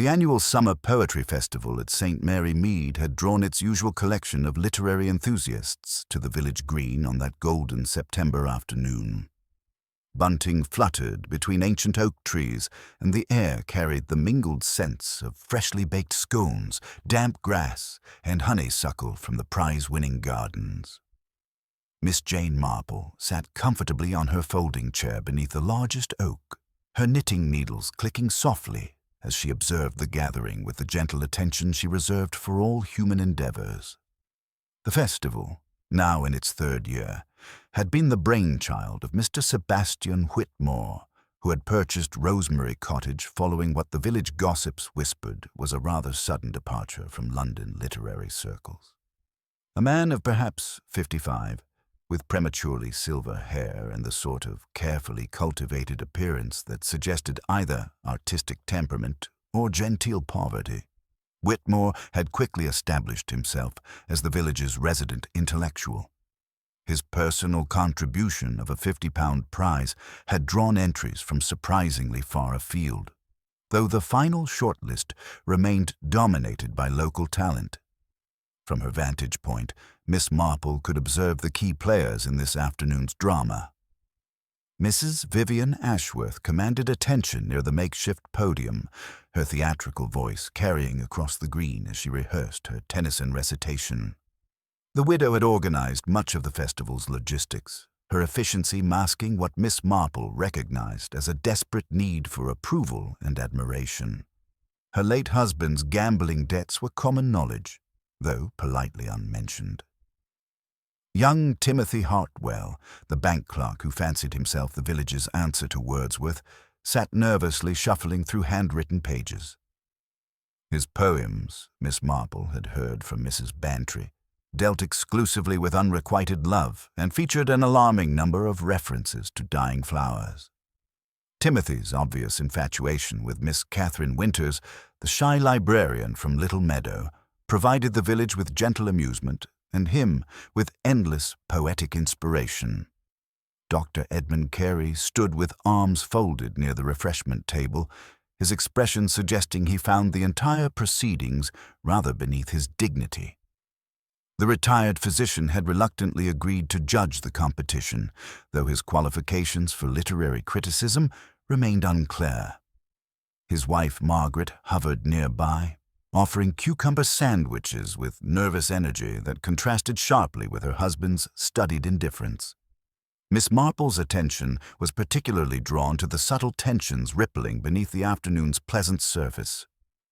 The annual Summer Poetry Festival at St. Mary Mead had drawn its usual collection of literary enthusiasts to the village green on that golden September afternoon. Bunting fluttered between ancient oak trees, and the air carried the mingled scents of freshly baked scones, damp grass, and honeysuckle from the prize-winning gardens. Miss Jane Marple sat comfortably on her folding chair beneath the largest oak, her knitting needles clicking softly as she observed the gathering with the gentle attention she reserved for all human endeavors. The festival, now in its third year, had been the brainchild of Mr. Sebastian Whitmore, who had purchased Rosemary Cottage following what the village gossips whispered was a rather sudden departure from London literary circles. A man of perhaps 55, with prematurely silver hair and the sort of carefully cultivated appearance that suggested either artistic temperament or genteel poverty, Whitmore had quickly established himself as the village's resident intellectual. His personal contribution of a £50 prize had drawn entries from surprisingly far afield, though the final shortlist remained dominated by local talent. From her vantage point, Miss Marple could observe the key players in this afternoon's drama. Mrs. Vivian Ashworth commanded attention near the makeshift podium, her theatrical voice carrying across the green as she rehearsed her Tennyson recitation. The widow had organized much of the festival's logistics, her efficiency masking what Miss Marple recognized as a desperate need for approval and admiration. Her late husband's gambling debts were common knowledge, though politely unmentioned. Young Timothy Hartwell, the bank clerk who fancied himself the village's answer to Wordsworth, sat nervously shuffling through handwritten pages. His poems, Miss Marple had heard from Mrs. Bantry, dealt exclusively with unrequited love and featured an alarming number of references to dying flowers. Timothy's obvious infatuation with Miss Catherine Winters, the shy librarian from Little Meadow, provided the village with gentle amusement and him with endless poetic inspiration. Dr. Edmund Carey stood with arms folded near the refreshment table, his expression suggesting he found the entire proceedings rather beneath his dignity. The retired physician had reluctantly agreed to judge the competition, though his qualifications for literary criticism remained unclear. His wife Margaret hovered nearby, offering cucumber sandwiches with nervous energy that contrasted sharply with her husband's studied indifference. Miss Marple's attention was particularly drawn to the subtle tensions rippling beneath the afternoon's pleasant surface.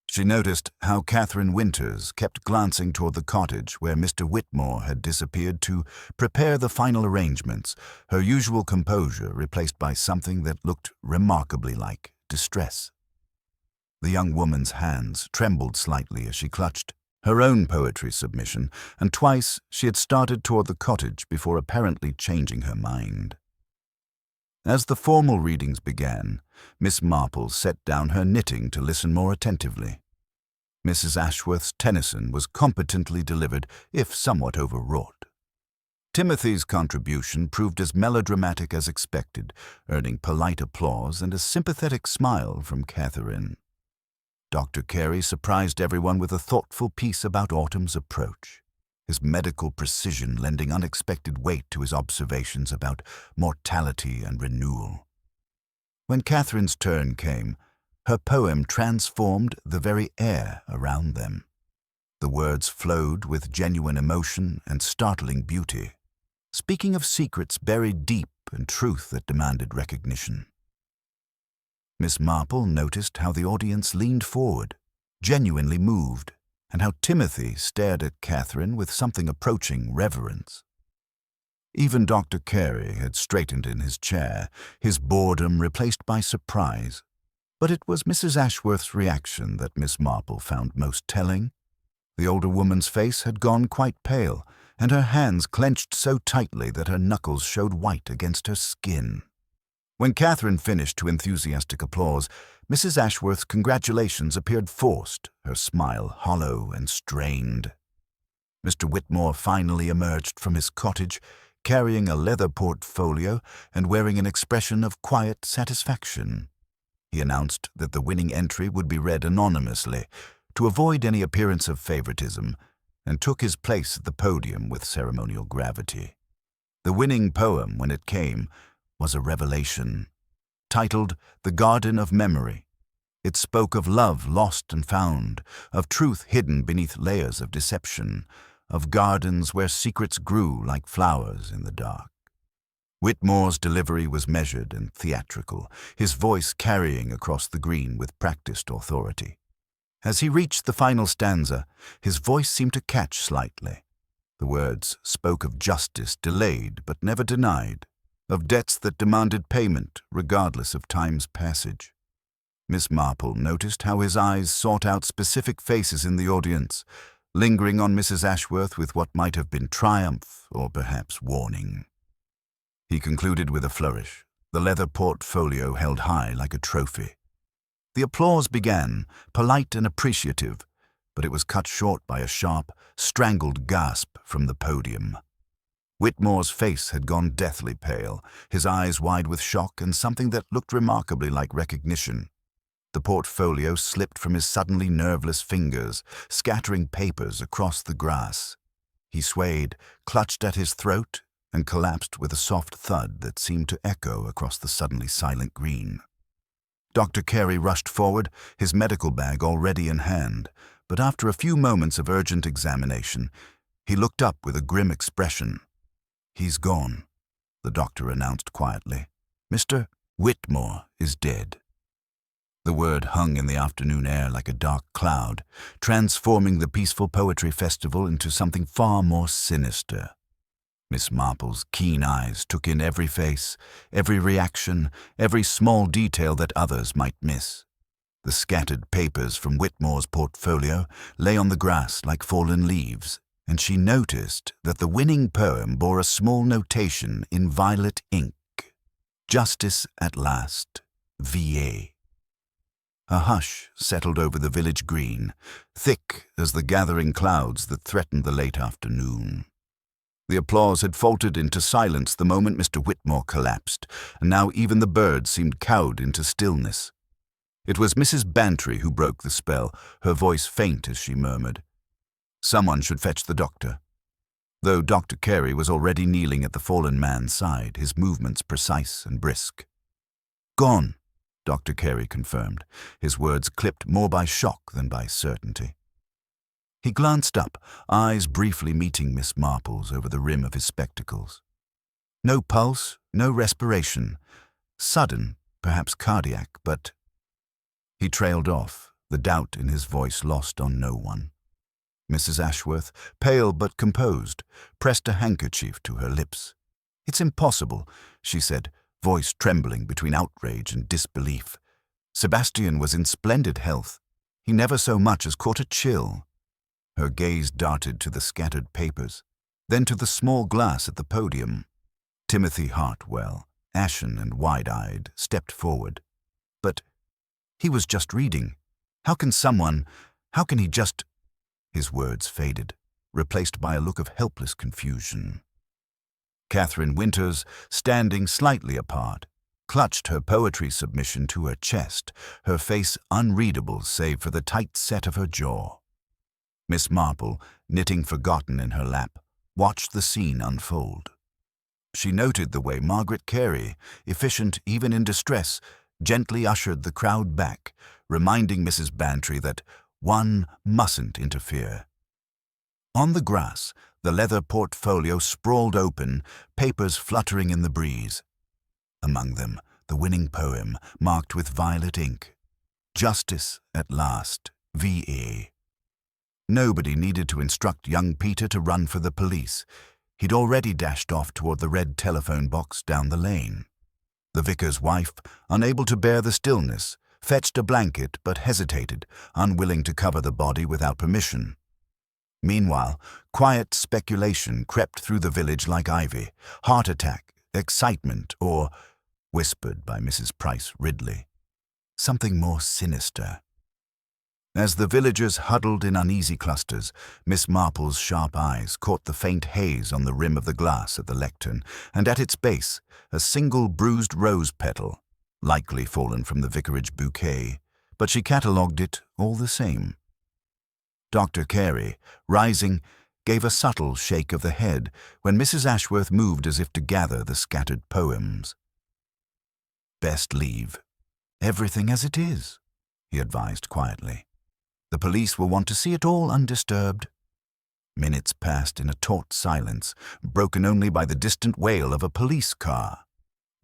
She noticed how Catherine Winters kept glancing toward the cottage where Mr. Whitmore had disappeared to prepare the final arrangements, her usual composure replaced by something that looked remarkably like distress. The young woman's hands trembled slightly as she clutched her own poetry submission, and twice she had started toward the cottage before apparently changing her mind. As the formal readings began, Miss Marple set down her knitting to listen more attentively. Mrs. Ashworth's Tennyson was competently delivered, if somewhat overwrought. Timothy's contribution proved as melodramatic as expected, earning polite applause and a sympathetic smile from Catherine. Dr. Carey surprised everyone with a thoughtful piece about autumn's approach, his medical precision lending unexpected weight to his observations about mortality and renewal. When Catherine's turn came, her poem transformed the very air around them. The words flowed with genuine emotion and startling beauty, speaking of secrets buried deep and truth that demanded recognition. Miss Marple noticed how the audience leaned forward, genuinely moved, and how Timothy stared at Catherine with something approaching reverence. Even Dr. Carey had straightened in his chair, his boredom replaced by surprise. But it was Mrs. Ashworth's reaction that Miss Marple found most telling. The older woman's face had gone quite pale, and her hands clenched so tightly that her knuckles showed white against her skin. When Catherine finished to enthusiastic applause, Mrs. Ashworth's congratulations appeared forced, her smile hollow and strained. Mr. Whitmore finally emerged from his cottage, carrying a leather portfolio and wearing an expression of quiet satisfaction. He announced that the winning entry would be read anonymously to avoid any appearance of favoritism, and took his place at the podium with ceremonial gravity. The winning poem, when it came, was a revelation. Titled The Garden of Memory, it spoke of love lost and found, of truth hidden beneath layers of deception, of gardens where secrets grew like flowers in the dark. Whitmore's delivery was measured and theatrical, his voice carrying across the green with practiced authority. As he reached the final stanza, his voice seemed to catch slightly. The words spoke of justice delayed but never denied, of debts that demanded payment regardless of time's passage. Miss Marple noticed how his eyes sought out specific faces in the audience, lingering on Mrs. Ashworth with what might have been triumph or perhaps warning. He concluded with a flourish, the leather portfolio held high like a trophy. The applause began, polite and appreciative, but it was cut short by a sharp, strangled gasp from the podium. Whitmore's face had gone deathly pale, his eyes wide with shock and something that looked remarkably like recognition. The portfolio slipped from his suddenly nerveless fingers, scattering papers across the grass. He swayed, clutched at his throat, and collapsed with a soft thud that seemed to echo across the suddenly silent green. Dr. Carey rushed forward, his medical bag already in hand, but after a few moments of urgent examination, he looked up with a grim expression. "He's gone," the doctor announced quietly. "Mr. Whitmore is dead." The word hung in the afternoon air like a dark cloud, transforming the peaceful poetry festival into something far more sinister. Miss Marple's keen eyes took in every face, every reaction, every small detail that others might miss. The scattered papers from Whitmore's portfolio lay on the grass like fallen leaves, and she noticed that the winning poem bore a small notation in violet ink. "Justice at last, V.A." A hush settled over the village green, thick as the gathering clouds that threatened the late afternoon. The applause had faltered into silence the moment Mr. Whitmore collapsed, and now even the birds seemed cowed into stillness. It was Mrs. Bantry who broke the spell, her voice faint as she murmured, "Someone should fetch the doctor." Though Dr. Carey was already kneeling at the fallen man's side, his movements precise and brisk. "Gone," Dr. Carey confirmed, his words clipped more by shock than by certainty. He glanced up, eyes briefly meeting Miss Marple's over the rim of his spectacles. No pulse, no respiration. Sudden, perhaps cardiac, but... He trailed off, the doubt in his voice lost on no one. Mrs. Ashworth, pale but composed, pressed a handkerchief to her lips. "It's impossible," she said, voice trembling between outrage and disbelief. "Sebastian was in splendid health. He never so much as caught a chill." Her gaze darted to the scattered papers, then to the small glass at the podium. Timothy Hartwell, ashen and wide-eyed, stepped forward. "But he was just reading. How can he just—" His words faded, replaced by a look of helpless confusion. Catherine Winters, standing slightly apart, clutched her poetry submission to her chest, her face unreadable save for the tight set of her jaw. Miss Marple, knitting forgotten in her lap, watched the scene unfold. She noted the way Margaret Carey, efficient even in distress, gently ushered the crowd back, reminding Mrs. Bantry that one mustn't interfere. On the grass, the leather portfolio sprawled open, papers fluttering in the breeze. Among them, the winning poem, marked with violet ink. "Justice at last, V.A." Nobody needed to instruct young Peter to run for the police. He'd already dashed off toward the red telephone box down the lane. The vicar's wife, unable to bear the stillness, fetched a blanket but hesitated, unwilling to cover the body without permission. Meanwhile, quiet speculation crept through the village like ivy, heart attack, excitement, or, whispered by Mrs. Price Ridley, something more sinister. As the villagers huddled in uneasy clusters, Miss Marple's sharp eyes caught the faint haze on the rim of the glass at the lectern, and at its base, a single bruised rose petal. likely fallen from the vicarage bouquet, but she catalogued it all the same. Dr. Carey, rising, gave a subtle shake of the head when Mrs. Ashworth moved as if to gather the scattered poems. "Best leave everything as it is," he advised quietly. "The police will want to see it all undisturbed." Minutes passed in a taut silence, broken only by the distant wail of a police car.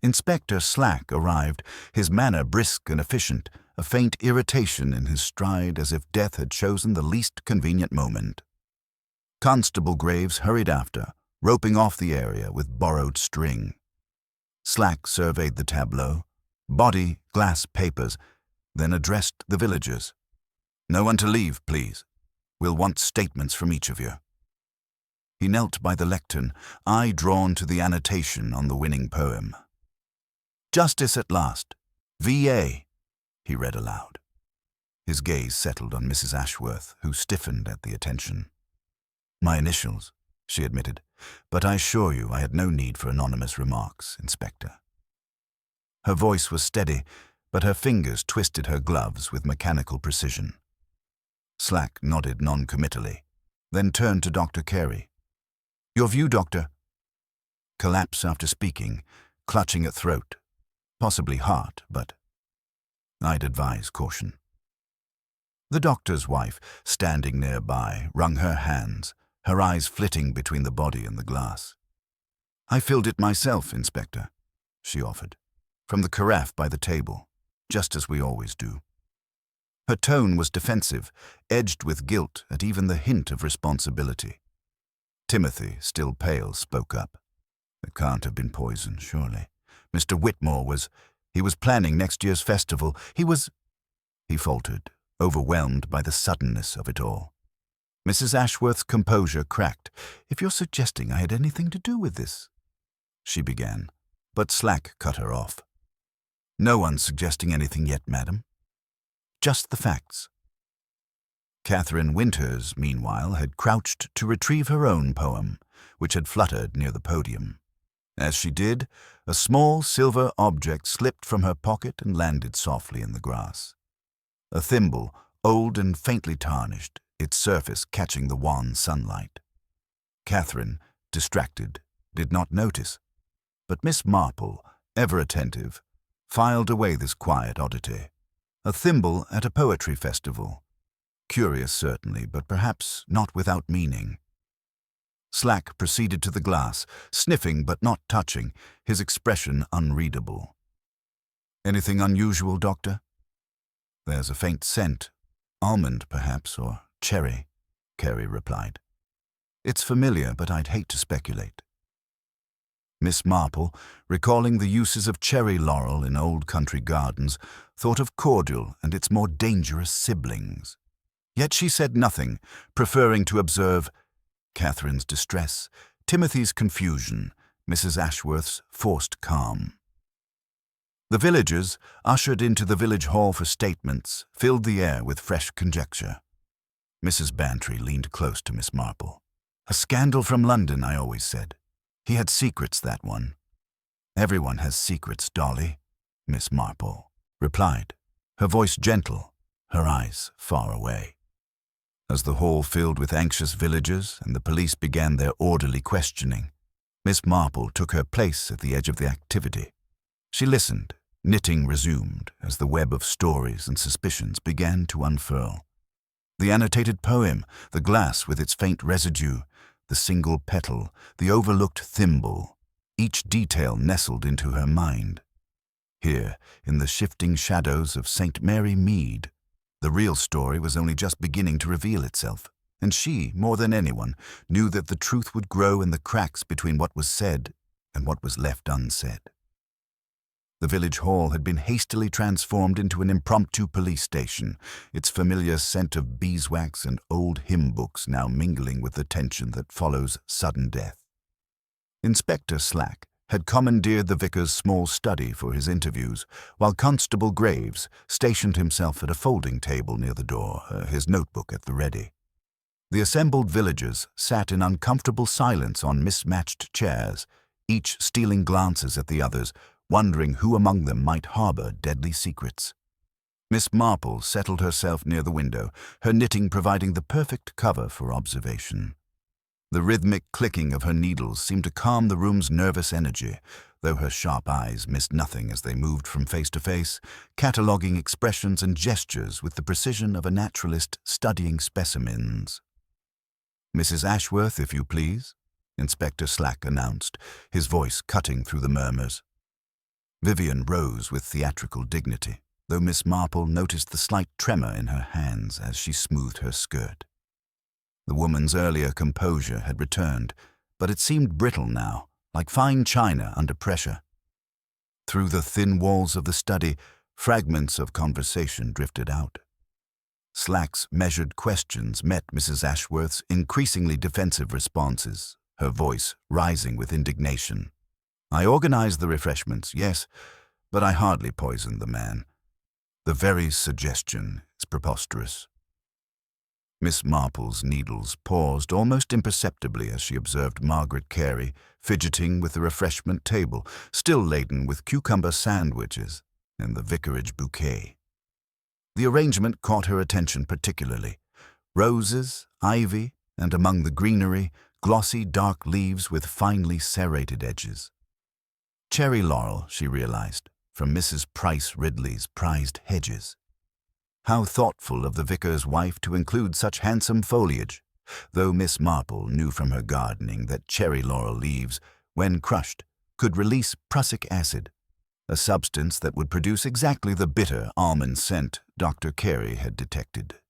Inspector Slack arrived, his manner brisk and efficient, a faint irritation in his stride as if death had chosen the least convenient moment. Constable Graves hurried after, roping off the area with borrowed string. Slack surveyed the tableau, body, glass, papers, then addressed the villagers. "No one to leave, please. We'll want statements from each of you." He knelt by the lectern, eye drawn to the annotation on the winning poem. "Justice at last. V.A.," he read aloud. His gaze settled on Mrs. Ashworth, who stiffened at the attention. "My initials," she admitted, "but I assure you I had no need for anonymous remarks, Inspector." Her voice was steady, but her fingers twisted her gloves with mechanical precision. Slack nodded non-committally, then turned to Dr. Carey. "Your view, Doctor?" Collapse after speaking, clutching at throat, possibly heart, but I'd advise caution. The doctor's wife, standing nearby, wrung her hands, her eyes flitting between the body and the glass. "I filled it myself, Inspector," she offered, "from the carafe by the table, just as we always do." Her tone was defensive, edged with guilt at even the hint of responsibility. Timothy, still pale, spoke up. "It can't have been poison, surely. Mr. Whitmore was planning next year's festival. He faltered, overwhelmed by the suddenness of it all. Mrs. Ashworth's composure cracked. "If you're suggesting I had anything to do with this," she began, but Slack cut her off. "No one's suggesting anything yet, madam. Just the facts." Catherine Winters, meanwhile, had crouched to retrieve her own poem, which had fluttered near the podium. As she did, a small silver object slipped from her pocket and landed softly in the grass. A thimble, old and faintly tarnished, its surface catching the wan sunlight. Catherine, distracted, did not notice, but Miss Marple, ever attentive, filed away this quiet oddity. A thimble at a poetry festival. Curious, certainly, but perhaps not without meaning. Slack proceeded to the glass, sniffing but not touching, his expression unreadable. "Anything unusual, Doctor?" "There's a faint scent. Almond, perhaps, or cherry," Carey replied. "It's familiar, but I'd hate to speculate." Miss Marple, recalling the uses of cherry laurel in old country gardens, thought of cordial and its more dangerous siblings. Yet she said nothing, preferring to observe Catherine's distress, Timothy's confusion, Mrs. Ashworth's forced calm. The villagers, ushered into the village hall for statements, filled the air with fresh conjecture. Mrs. Bantry leaned close to Miss Marple. "A scandal from London, I always said. He had secrets, that one." "Everyone has secrets, Dolly," Miss Marple replied, her voice gentle, her eyes far away. As the hall filled with anxious villagers and the police began their orderly questioning, Miss Marple took her place at the edge of the activity. She listened, knitting resumed, as the web of stories and suspicions began to unfurl. The annotated poem, the glass with its faint residue, the single petal, the overlooked thimble, each detail nestled into her mind. Here, in the shifting shadows of St. Mary Mead, the real story was only just beginning to reveal itself, and she, more than anyone, knew that the truth would grow in the cracks between what was said and what was left unsaid. The village hall had been hastily transformed into an impromptu police station, its familiar scent of beeswax and old hymn books now mingling with the tension that follows sudden death. Inspector Slack had commandeered the vicar's small study for his interviews, while Constable Graves stationed himself at a folding table near the door, his notebook at the ready. The assembled villagers sat in uncomfortable silence on mismatched chairs, each stealing glances at the others, wondering who among them might harbor deadly secrets. Miss Marple settled herself near the window, her knitting providing the perfect cover for observation. The rhythmic clicking of her needles seemed to calm the room's nervous energy, though her sharp eyes missed nothing as they moved from face to face, cataloguing expressions and gestures with the precision of a naturalist studying specimens. "Mrs. Ashworth, if you please," Inspector Slack announced, his voice cutting through the murmurs. Vivian rose with theatrical dignity, though Miss Marple noticed the slight tremor in her hands as she smoothed her skirt. The woman's earlier composure had returned, but it seemed brittle now, like fine china under pressure. Through the thin walls of the study, fragments of conversation drifted out. Slack's measured questions met Mrs. Ashworth's increasingly defensive responses, her voice rising with indignation. "I organized the refreshments, yes, but I hardly poisoned the man. The very suggestion is preposterous." Miss Marple's needles paused almost imperceptibly as she observed Margaret Carey fidgeting with the refreshment table, still laden with cucumber sandwiches and the vicarage bouquet. The arrangement caught her attention particularly. Roses, ivy, and among the greenery, glossy dark leaves with finely serrated edges. Cherry laurel, she realized, from Mrs. Price Ridley's prized hedges. How thoughtful of the vicar's wife to include such handsome foliage, though Miss Marple knew from her gardening that cherry laurel leaves, when crushed, could release prussic acid, a substance that would produce exactly the bitter almond scent Dr. Carey had detected.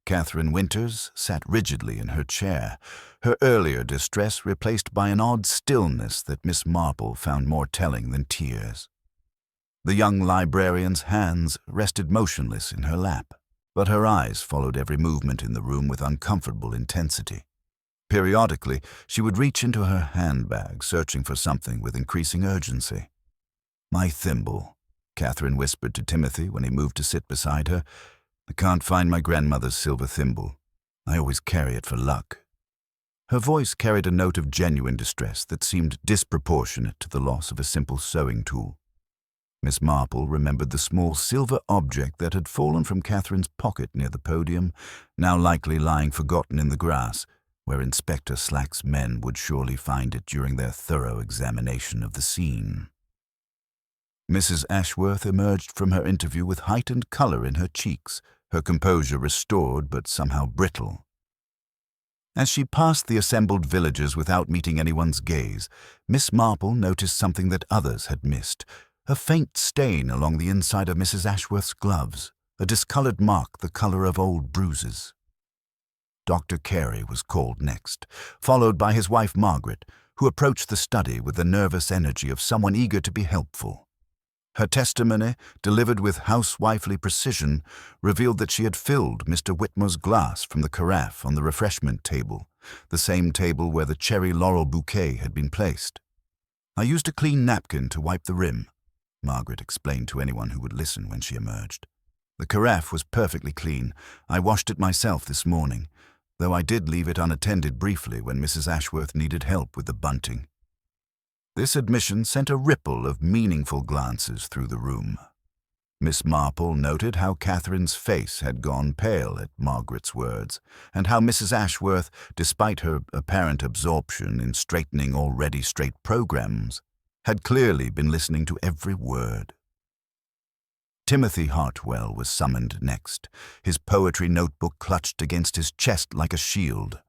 Catherine Winters sat rigidly in her chair, her earlier distress replaced by an odd stillness that Miss Marple found more telling than tears. The young librarian's hands rested motionless in her lap, but her eyes followed every movement in the room with uncomfortable intensity. Periodically, she would reach into her handbag, searching for something with increasing urgency. "My thimble," Catherine whispered to Timothy when he moved to sit beside her. "I can't find my grandmother's silver thimble. I always carry it for luck." Her voice carried a note of genuine distress that seemed disproportionate to the loss of a simple sewing tool. Miss Marple remembered the small silver object that had fallen from Catherine's pocket near the podium, now likely lying forgotten in the grass, where Inspector Slack's men would surely find it during their thorough examination of the scene. Mrs. Ashworth emerged from her interview with heightened color in her cheeks, her composure restored but somehow brittle. As she passed the assembled villagers without meeting anyone's gaze, Miss Marple noticed something that others had missed, a faint stain along the inside of Mrs. Ashworth's gloves, a discolored mark the color of old bruises. Dr. Carey was called next, followed by his wife Margaret, who approached the study with the nervous energy of someone eager to be helpful. Her testimony, delivered with housewifely precision, revealed that she had filled Mr. Whitmore's glass from the carafe on the refreshment table, the same table where the cherry laurel bouquet had been placed. "I used a clean napkin to wipe the rim," Margaret explained to anyone who would listen when she emerged. "The carafe was perfectly clean. I washed it myself this morning, though I did leave it unattended briefly when Mrs. Ashworth needed help with the bunting." This admission sent a ripple of meaningful glances through the room. Miss Marple noted how Catherine's face had gone pale at Margaret's words, and how Mrs. Ashworth, despite her apparent absorption in straightening already straight programs, had clearly been listening to every word. Timothy Hartwell was summoned next, his poetry notebook clutched against his chest like a shield.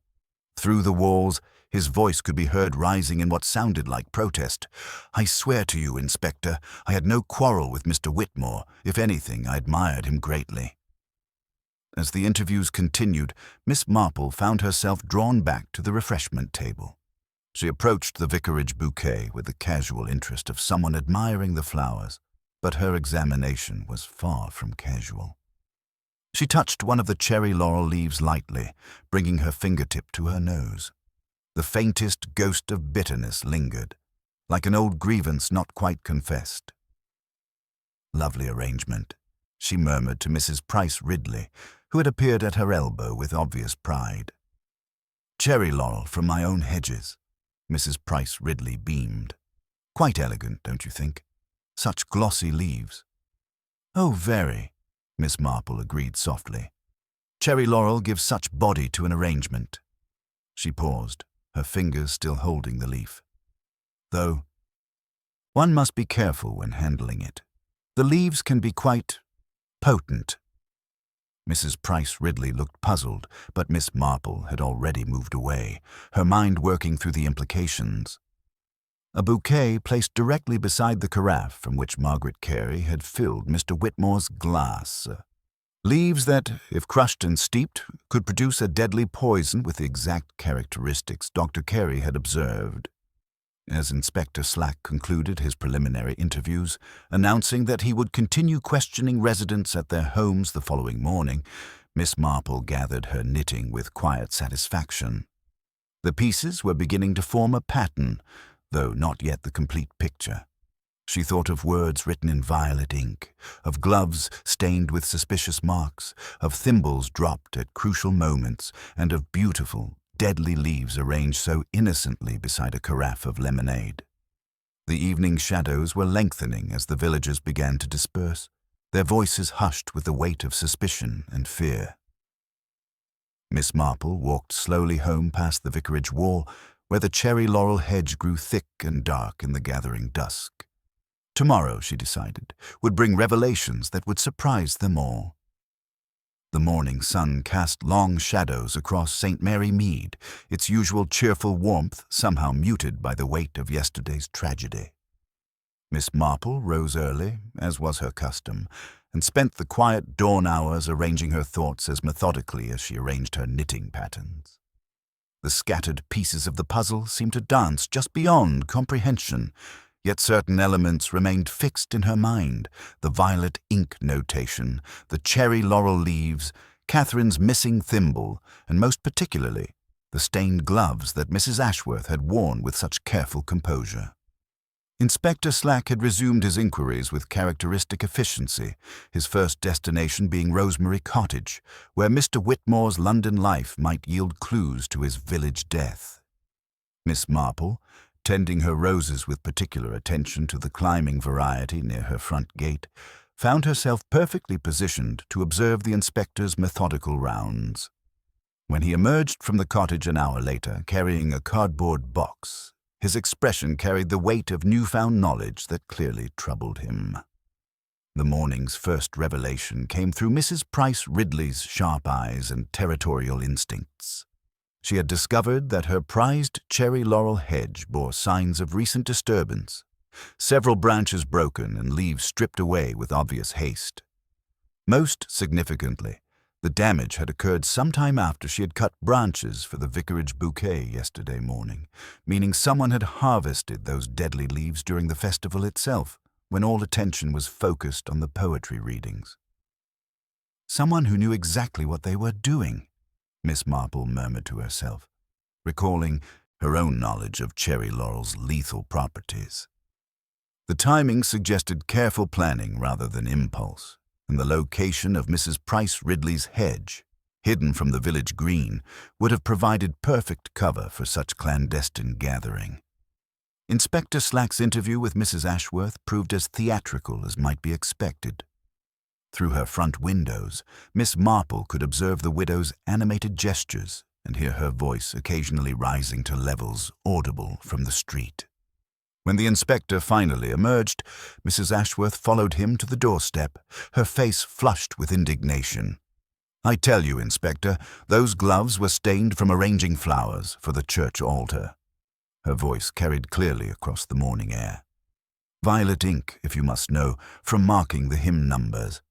Through the walls, his voice could be heard rising in what sounded like protest. "I swear to you, Inspector, I had no quarrel with Mr. Whitmore. If anything, I admired him greatly." As the interviews continued, Miss Marple found herself drawn back to the refreshment table. She approached the vicarage bouquet with the casual interest of someone admiring the flowers, but her examination was far from casual. She touched one of the cherry laurel leaves lightly, bringing her fingertip to her nose. The faintest ghost of bitterness lingered, like an old grievance not quite confessed. "Lovely arrangement," she murmured to Mrs. Price Ridley, who had appeared at her elbow with obvious pride. "Cherry laurel from my own hedges," Mrs. Price Ridley beamed. Quite elegant, don't you think? Such glossy leaves." "Oh, very," Miss Marple agreed softly. "Cherry laurel gives such body to an arrangement." She paused, her fingers still holding the leaf. "Though, one must be careful when handling it. The leaves can be quite potent." Mrs. Price Ridley looked puzzled, but Miss Marple had already moved away, her mind working through the implications. A bouquet placed directly beside the carafe from which Margaret Carey had filled Mr. Whitmore's glass. Leaves that, if crushed and steeped, could produce a deadly poison with the exact characteristics Dr. Carey had observed. As Inspector Slack concluded his preliminary interviews, announcing that he would continue questioning residents at their homes the following morning, Miss Marple gathered her knitting with quiet satisfaction. The pieces were beginning to form a pattern, though not yet the complete picture. She thought of words written in violet ink, of gloves stained with suspicious marks, of thimbles dropped at crucial moments, and of beautiful, deadly leaves arranged so innocently beside a carafe of lemonade. The evening shadows were lengthening as the villagers began to disperse, their voices hushed with the weight of suspicion and fear. Miss Marple walked slowly home past the vicarage wall, where the cherry laurel hedge grew thick and dark in the gathering dusk. Tomorrow, she decided, would bring revelations that would surprise them all. The morning sun cast long shadows across St. Mary Mead, its usual cheerful warmth somehow muted by the weight of yesterday's tragedy. Miss Marple rose early, as was her custom, and spent the quiet dawn hours arranging her thoughts as methodically as she arranged her knitting patterns. The scattered pieces of the puzzle seemed to dance just beyond comprehension, yet certain elements remained fixed in her mind: the violet ink notation, the cherry laurel leaves, Catherine's missing thimble, and most particularly, the stained gloves that Mrs. Ashworth had worn with such careful composure. Inspector Slack had resumed his inquiries with characteristic efficiency, his first destination being Rosemary Cottage, where Mr. Whitmore's London life might yield clues to his village death. Miss Marple, tending her roses with particular attention to the climbing variety near her front gate, found herself perfectly positioned to observe the inspector's methodical rounds. When he emerged from the cottage an hour later, carrying a cardboard box, his expression carried the weight of newfound knowledge that clearly troubled him. The morning's first revelation came through Mrs. Price Ridley's sharp eyes and territorial instincts. She had discovered that her prized cherry laurel hedge bore signs of recent disturbance, several branches broken and leaves stripped away with obvious haste. Most significantly, the damage had occurred sometime after she had cut branches for the vicarage bouquet yesterday morning, meaning someone had harvested those deadly leaves during the festival itself, when all attention was focused on the poetry readings. Someone who knew exactly what they were doing, Miss Marple murmured to herself, recalling her own knowledge of cherry laurel's lethal properties. The timing suggested careful planning rather than impulse, and the location of Mrs. Price Ridley's hedge, hidden from the village green, would have provided perfect cover for such clandestine gathering. Inspector Slack's interview with Mrs. Ashworth proved as theatrical as might be expected. Through her front windows, Miss Marple could observe the widow's animated gestures and hear her voice occasionally rising to levels audible from the street. When the inspector finally emerged, Mrs. Ashworth followed him to the doorstep, her face flushed with indignation. "I tell you, Inspector, those gloves were stained from arranging flowers for the church altar." Her voice carried clearly across the morning air. "Violet ink, if you must know, from marking the hymn numbers.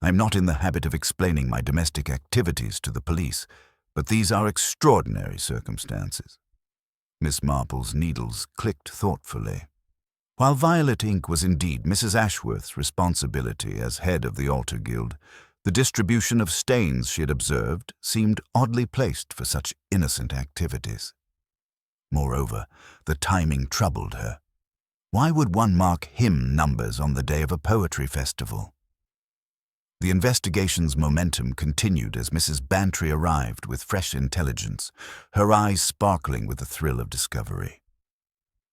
I'm not in the habit of explaining my domestic activities to the police, but these are extraordinary circumstances." Miss Marple's needles clicked thoughtfully. While violet ink was indeed Mrs. Ashworth's responsibility as head of the altar guild, the distribution of stains she had observed seemed oddly placed for such innocent activities. Moreover, the timing troubled her. Why would one mark hymn numbers on the day of a poetry festival? The investigation's momentum continued as Mrs. Bantry arrived with fresh intelligence, her eyes sparkling with the thrill of discovery.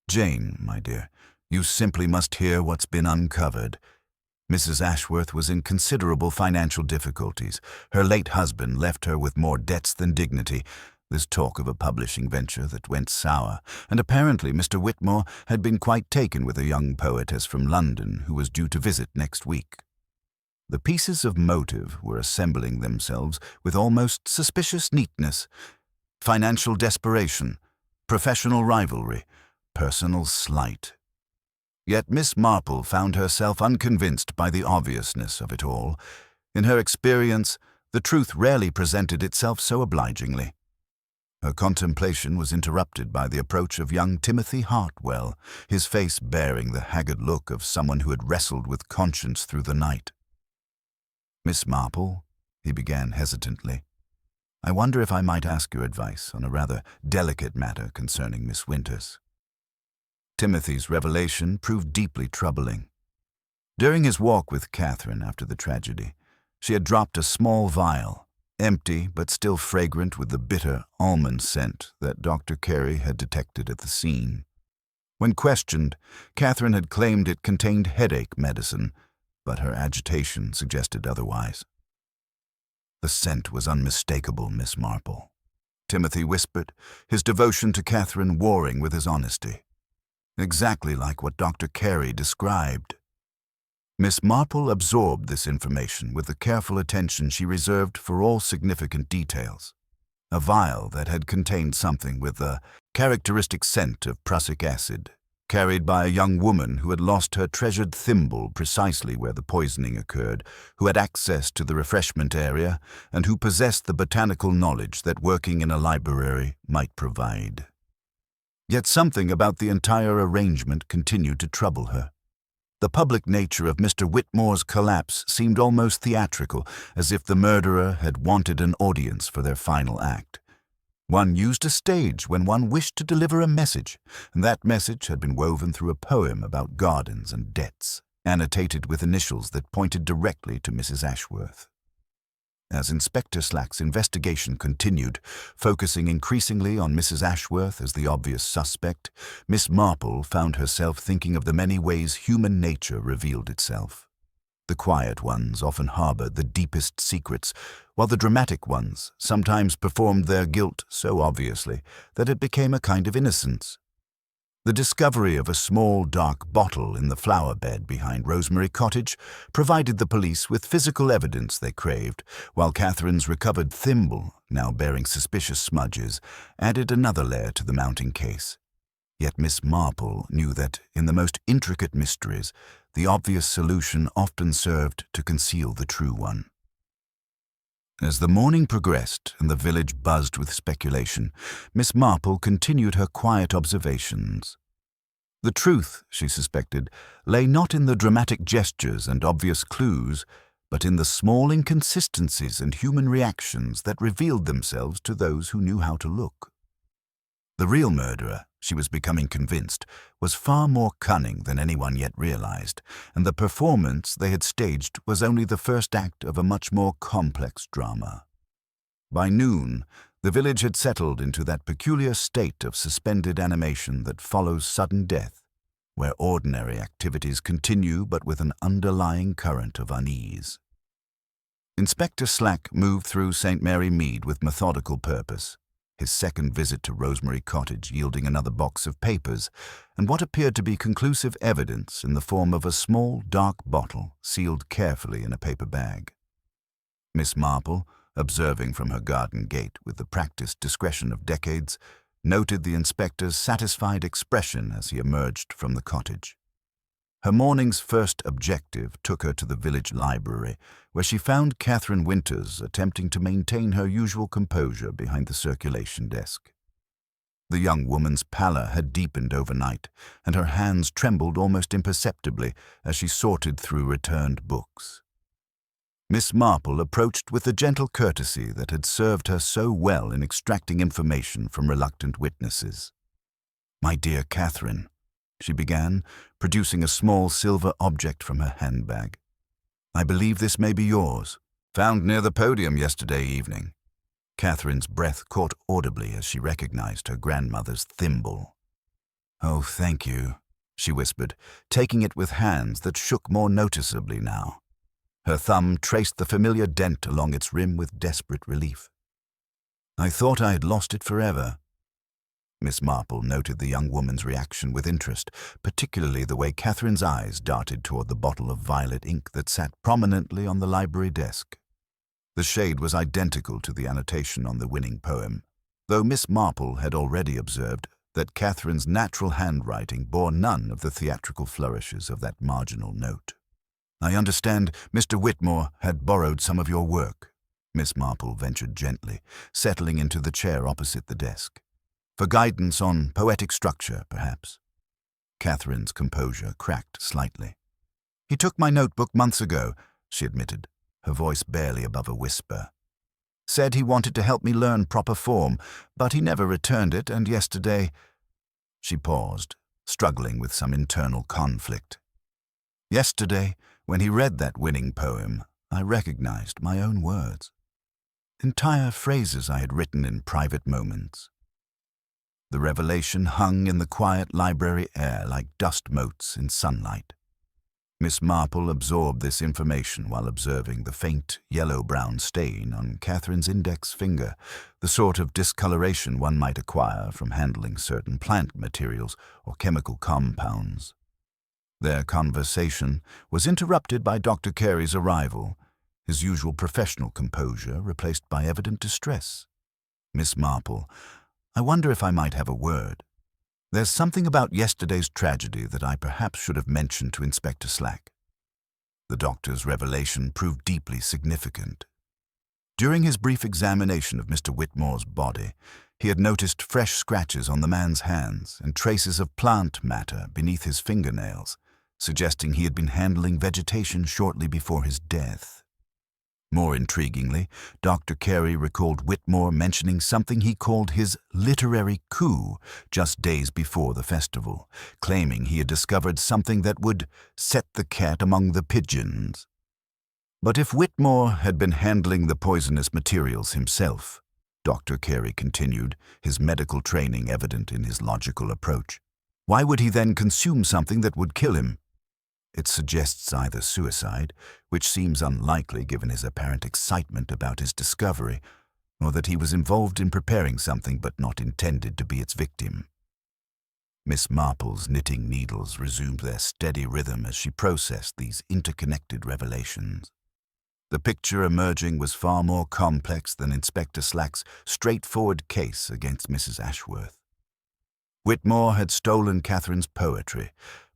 "Jane, my dear, You simply must hear what's been uncovered. Mrs. Ashworth was in considerable financial difficulties. Her late husband left her with more debts than dignity. There's talk of a publishing venture that went sour, and apparently Mr. Whitmore had been quite taken with a young poetess from London who was due to visit next week. The pieces of motive were assembling themselves with almost suspicious neatness. Financial desperation, professional rivalry, personal slight. Yet Miss Marple found herself unconvinced by the obviousness of it all. In her experience, the truth rarely presented itself so obligingly. Her contemplation was interrupted by the approach of young Timothy Hartwell, his face bearing the haggard look of someone who had wrestled with conscience through the night. "Miss Marple," he began hesitantly, "I wonder if I might ask your advice on a rather delicate matter concerning Miss Winters." Timothy's revelation proved deeply troubling. During his walk with Catherine after the tragedy, she had dropped a small vial, empty but still fragrant with the bitter almond scent that Dr. Carey had detected at the scene. When questioned, Catherine had claimed it contained headache medicine, but her agitation suggested otherwise. "The scent was unmistakable, Miss Marple," Timothy whispered, his devotion to Catherine warring with his honesty. "Exactly like what Dr. Carey described." Miss Marple absorbed this information with the careful attention she reserved for all significant details. A vial that had contained something with the characteristic scent of prussic acid, carried by a young woman who had lost her treasured thimble precisely where the poisoning occurred, who had access to the refreshment area, and who possessed the botanical knowledge that working in a library might provide. Yet something about the entire arrangement continued to trouble her. The public nature of Mr. Whitmore's collapse seemed almost theatrical, as if the murderer had wanted an audience for their final act. One used a stage when one wished to deliver a message, and that message had been woven through a poem about gardens and debts, annotated with initials that pointed directly to Mrs. Ashworth. As Inspector Slack's investigation continued, focusing increasingly on Mrs. Ashworth as the obvious suspect, Miss Marple found herself thinking of the many ways human nature revealed itself. The quiet ones often harbored the deepest secrets, while the dramatic ones sometimes performed their guilt so obviously that it became a kind of innocence. The discovery of a small, dark bottle in the flower bed behind Rosemary Cottage provided the police with physical evidence they craved, while Catherine's recovered thimble, now bearing suspicious smudges, added another layer to the mounting case. Yet Miss Marple knew that, in the most intricate mysteries, the obvious solution often served to conceal the true one. As the morning progressed and the village buzzed with speculation, Miss Marple continued her quiet observations. The truth, she suspected, lay not in the dramatic gestures and obvious clues, but in the small inconsistencies and human reactions that revealed themselves to those who knew how to look. The real murderer, she was becoming convinced, was far more cunning than anyone yet realized, and the performance they had staged was only the first act of a much more complex drama. By noon, the village had settled into that peculiar state of suspended animation that follows sudden death, where ordinary activities continue but with an underlying current of unease. Inspector Slack moved through St. Mary Mead with methodical purpose, his second visit to Rosemary Cottage yielding another box of papers, and what appeared to be conclusive evidence in the form of a small, dark bottle sealed carefully in a paper bag. Miss Marple, observing from her garden gate with the practiced discretion of decades, noted the inspector's satisfied expression as he emerged from the cottage. Her morning's first objective took her to the village library, where she found Catherine Winters attempting to maintain her usual composure behind the circulation desk. The young woman's pallor had deepened overnight, and her hands trembled almost imperceptibly as she sorted through returned books. Miss Marple approached with the gentle courtesy that had served her so well in extracting information from reluctant witnesses. "My dear Catherine," she began, producing a small silver object from her handbag, "I believe this may be yours. Found near the podium yesterday evening." Catherine's breath caught audibly as she recognized her grandmother's thimble. "Oh, thank you," she whispered, taking it with hands that shook more noticeably now. Her thumb traced the familiar dent along its rim with desperate relief. I thought I had lost it forever. Miss Marple noted the young woman's reaction with interest, particularly the way Catherine's eyes darted toward the bottle of violet ink that sat prominently on the library desk. The shade was identical to the annotation on the winning poem, though Miss Marple had already observed that Catherine's natural handwriting bore none of the theatrical flourishes of that marginal note. I understand Mr. Whitmore had borrowed some of your work, Miss Marple ventured gently, settling into the chair opposite the desk. For guidance on poetic structure, perhaps. Catherine's composure cracked slightly. He took my notebook months ago, she admitted, her voice barely above a whisper. Said he wanted to help me learn proper form, but he never returned it, and yesterday... She paused, struggling with some internal conflict. Yesterday, when he read that winning poem, I recognized my own words. Entire phrases I had written in private moments. The revelation hung in the quiet library air like dust motes in sunlight. Miss Marple absorbed this information while observing the faint yellow-brown stain on Catherine's index finger, the sort of discoloration one might acquire from handling certain plant materials or chemical compounds. Their conversation was interrupted by Dr. Carey's arrival, his usual professional composure replaced by evident distress. Miss Marple, I wonder if I might have a word. There's something about yesterday's tragedy that I perhaps should have mentioned to Inspector Slack. The doctor's revelation proved deeply significant. During his brief examination of Mr. Whitmore's body, he had noticed fresh scratches on the man's hands and traces of plant matter beneath his fingernails, suggesting he had been handling vegetation shortly before his death. More intriguingly, Dr. Carey recalled Whitmore mentioning something he called his literary coup just days before the festival, claiming he had discovered something that would set the cat among the pigeons. But if Whitmore had been handling the poisonous materials himself, Dr. Carey continued, his medical training evident in his logical approach, why would he then consume something that would kill him? It suggests either suicide, which seems unlikely given his apparent excitement about his discovery, or that he was involved in preparing something but not intended to be its victim. Miss Marple's knitting needles resumed their steady rhythm as she processed these interconnected revelations. The picture emerging was far more complex than Inspector Slack's straightforward case against Mrs. Ashworth. Whitmore had stolen Catherine's poetry,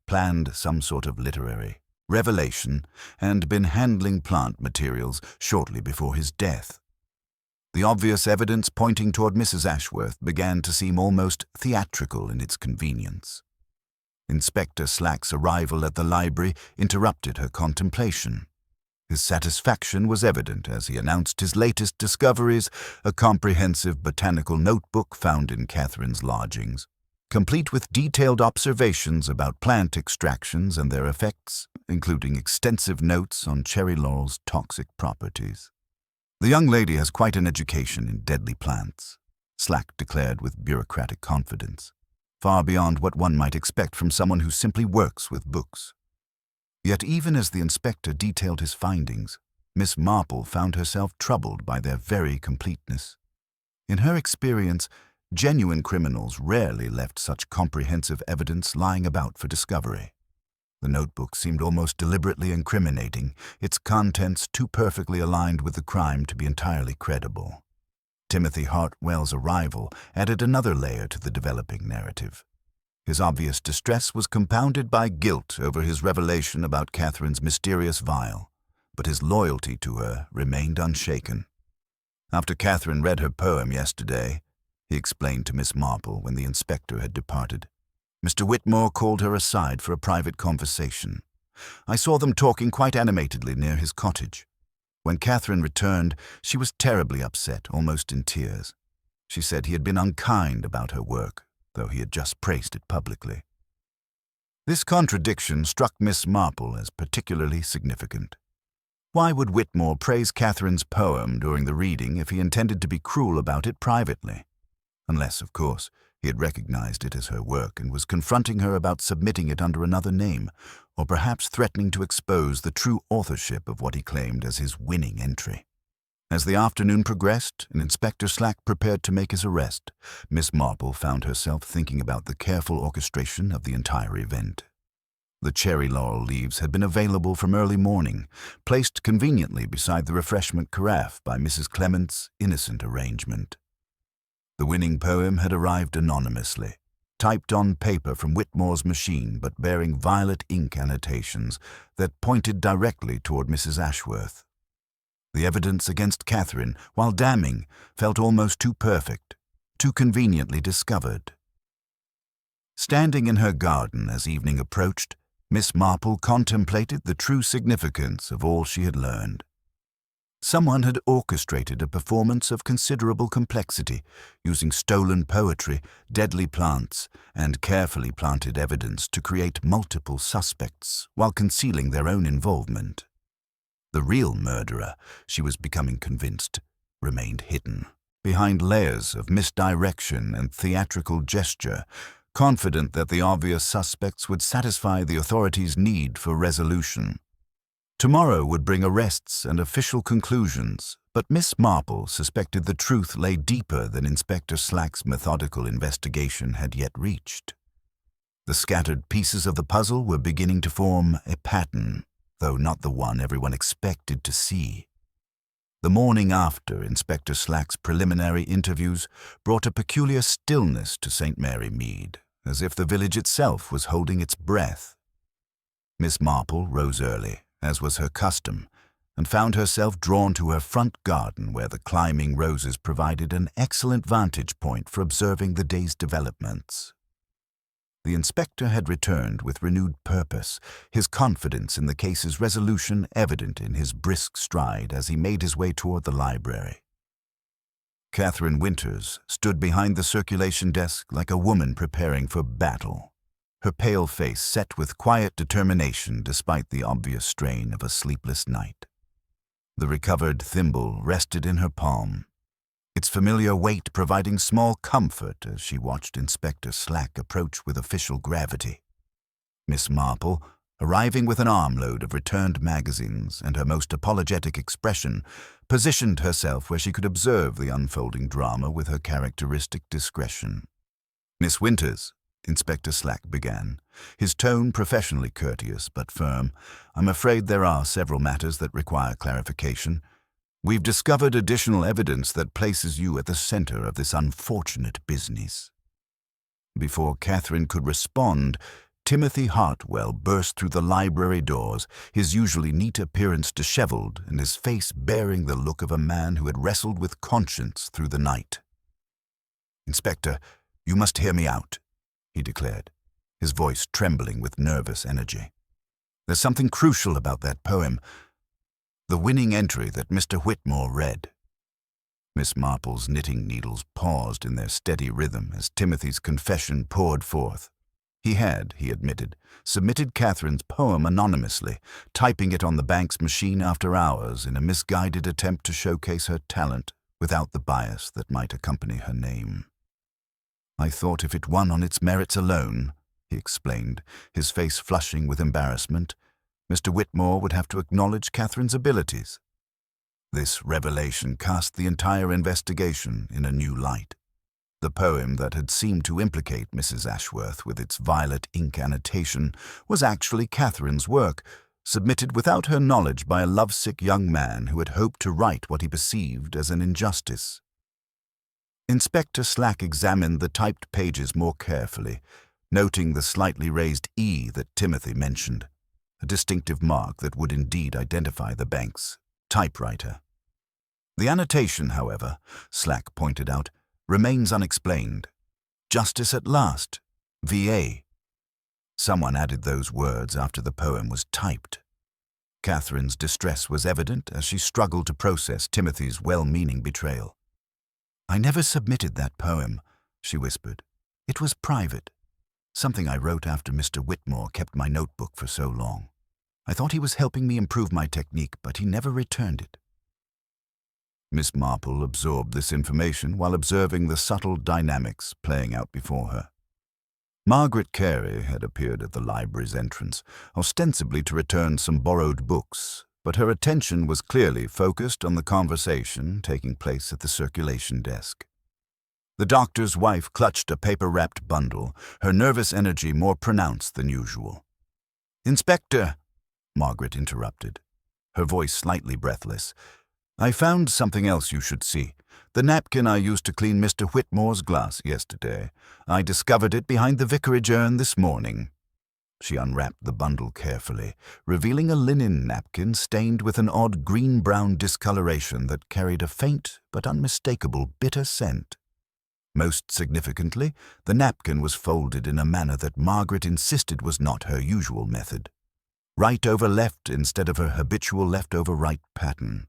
planned some sort of literary revelation, and been handling plant materials shortly before his death. The obvious evidence pointing toward Mrs. Ashworth began to seem almost theatrical in its convenience. Inspector Slack's arrival at the library interrupted her contemplation. His satisfaction was evident as he announced his latest discoveries, a comprehensive botanical notebook found in Catherine's lodgings, complete with detailed observations about plant extractions and their effects, including extensive notes on cherry laurel's toxic properties. The young lady has quite an education in deadly plants, Slack declared with bureaucratic confidence, far beyond what one might expect from someone who simply works with books. Yet even as the inspector detailed his findings, Miss Marple found herself troubled by their very completeness. In her experience, genuine criminals rarely left such comprehensive evidence lying about for discovery. The notebook seemed almost deliberately incriminating, its contents too perfectly aligned with the crime to be entirely credible. Timothy Hartwell's arrival added another layer to the developing narrative. His obvious distress was compounded by guilt over his revelation about Catherine's mysterious vial, but his loyalty to her remained unshaken. After Catherine read her poem yesterday, he explained to Miss Marple when the inspector had departed, Mr. Whitmore called her aside for a private conversation. I saw them talking quite animatedly near his cottage. When Catherine returned, she was terribly upset, almost in tears. She said he had been unkind about her work, though he had just praised it publicly. This contradiction struck Miss Marple as particularly significant. Why would Whitmore praise Catherine's poem during the reading if he intended to be cruel about it privately? Unless, of course, He had recognized it as her work and was confronting her about submitting it under another name, or perhaps threatening to expose the true authorship of what he claimed as his winning entry. As the afternoon progressed and Inspector Slack prepared to make his arrest, Miss Marple found herself thinking about the careful orchestration of the entire event. The cherry laurel leaves had been available from early morning, placed conveniently beside the refreshment carafe by Mrs. Clement's innocent arrangement. The winning poem had arrived anonymously, typed on paper from Whitmore's machine but bearing violet ink annotations that pointed directly toward Mrs. Ashworth. The evidence against Catherine, while damning, felt almost too perfect, too conveniently discovered. Standing in her garden as evening approached, Miss Marple contemplated the true significance of all she had learned. Someone had orchestrated a performance of considerable complexity, using stolen poetry, deadly plants, and carefully planted evidence to create multiple suspects while concealing their own involvement. The real murderer, she was becoming convinced, remained hidden, behind layers of misdirection and theatrical gesture, confident that the obvious suspects would satisfy the authorities' need for resolution. Tomorrow would bring arrests and official conclusions, but Miss Marple suspected the truth lay deeper than Inspector Slack's methodical investigation had yet reached. The scattered pieces of the puzzle were beginning to form a pattern, though not the one everyone expected to see. The morning after Inspector Slack's preliminary interviews brought a peculiar stillness to St. Mary Mead, as if the village itself was holding its breath. Miss Marple rose early, as was her custom, and found herself drawn to her front garden where the climbing roses provided an excellent vantage point for observing the day's developments. The inspector had returned with renewed purpose, his confidence in the case's resolution evident in his brisk stride as he made his way toward the library. Catherine Winters stood behind the circulation desk like a woman preparing for battle, her pale face set with quiet determination despite the obvious strain of a sleepless night. The recovered thimble rested in her palm, its familiar weight providing small comfort as she watched Inspector Slack approach with official gravity. Miss Marple, arriving with an armload of returned magazines and her most apologetic expression, positioned herself where she could observe the unfolding drama with her characteristic discretion. "Miss Winters," Inspector Slack began, his tone professionally courteous but firm, "I'm afraid there are several matters that require clarification. We've discovered additional evidence that places you at the center of this unfortunate business." Before Catherine could respond, Timothy Hartwell burst through the library doors, his usually neat appearance disheveled and his face bearing the look of a man who had wrestled with conscience through the night. "Inspector, you must hear me out," he declared, his voice trembling with nervous energy. "There's something crucial about that poem, the winning entry that Mr. Whitmore read." Miss Marple's knitting needles paused in their steady rhythm as Timothy's confession poured forth. He had, he admitted, submitted Catherine's poem anonymously, typing it on the bank's machine after hours in a misguided attempt to showcase her talent without the bias that might accompany her name. "I thought if it won on its merits alone," he explained, his face flushing with embarrassment, "Mr. Whitmore would have to acknowledge Catherine's abilities." This revelation cast the entire investigation in a new light. The poem that had seemed to implicate Mrs. Ashworth with its violet ink annotation was actually Catherine's work, submitted without her knowledge by a lovesick young man who had hoped to right what he perceived as an injustice. Inspector Slack examined the typed pages more carefully, noting the slightly raised E that Timothy mentioned, a distinctive mark that would indeed identify the bank's typewriter. The annotation, however, Slack pointed out, remains unexplained. "Justice at last, V.A." Someone added those words after the poem was typed. Catherine's distress was evident as she struggled to process Timothy's well-meaning betrayal. "I never submitted that poem," she whispered. "It was private. Something I wrote after Mr. Whitmore kept my notebook for so long. I thought he was helping me improve my technique, but he never returned it." Miss Marple absorbed this information while observing the subtle dynamics playing out before her. Margaret Carey had appeared at the library's entrance, ostensibly to return some borrowed books, but her attention was clearly focused on the conversation taking place at the circulation desk. The doctor's wife clutched a paper-wrapped bundle, her nervous energy more pronounced than usual. "Inspector," Margaret interrupted, her voice slightly breathless, "I found something else you should see. The napkin I used to clean Mr. Whitmore's glass yesterday. I discovered it behind the vicarage urn this morning." She unwrapped the bundle carefully, revealing a linen napkin stained with an odd green-brown discoloration that carried a faint but unmistakable bitter scent. Most significantly, the napkin was folded in a manner that Margaret insisted was not her usual method. Right over left instead of her habitual left over right pattern.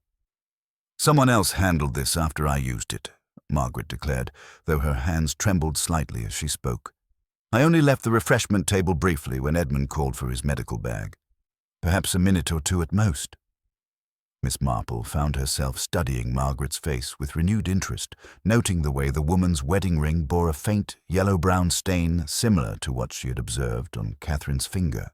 "Someone else handled this after I used it," Margaret declared, though her hands trembled slightly as she spoke. "I only left the refreshment table briefly when Edmund called for his medical bag. Perhaps a minute or two at most." Miss Marple found herself studying Margaret's face with renewed interest, noting the way the woman's wedding ring bore a faint yellow-brown stain similar to what she had observed on Catherine's finger.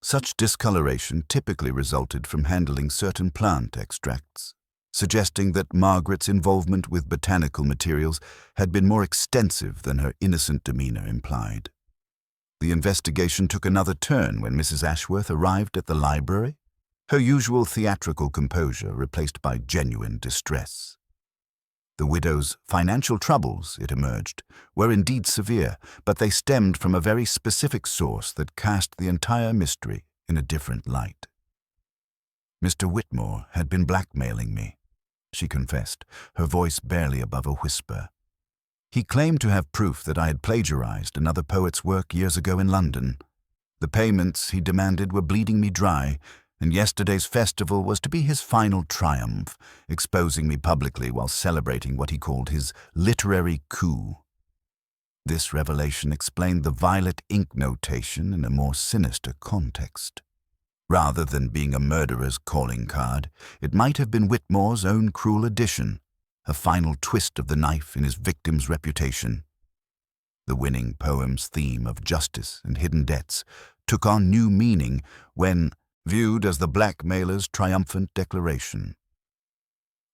Such discoloration typically resulted from handling certain plant extracts, suggesting that Margaret's involvement with botanical materials had been more extensive than her innocent demeanor implied. The investigation took another turn when Mrs. Ashworth arrived at the library, her usual theatrical composure replaced by genuine distress. The widow's financial troubles, it emerged, were indeed severe, but they stemmed from a very specific source that cast the entire mystery in a different light. "Mr. Whitmore had been blackmailing me," she confessed, her voice barely above a whisper. "He claimed to have proof that I had plagiarized another poet's work years ago in London. The payments he demanded were bleeding me dry, and yesterday's festival was to be his final triumph, exposing me publicly while celebrating what he called his literary coup." This revelation explained the violet ink notation in a more sinister context. Rather than being a murderer's calling card, it might have been Whitmore's own cruel addition, a final twist of the knife in his victim's reputation. The winning poem's theme of justice and hidden debts took on new meaning when viewed as the blackmailer's triumphant declaration.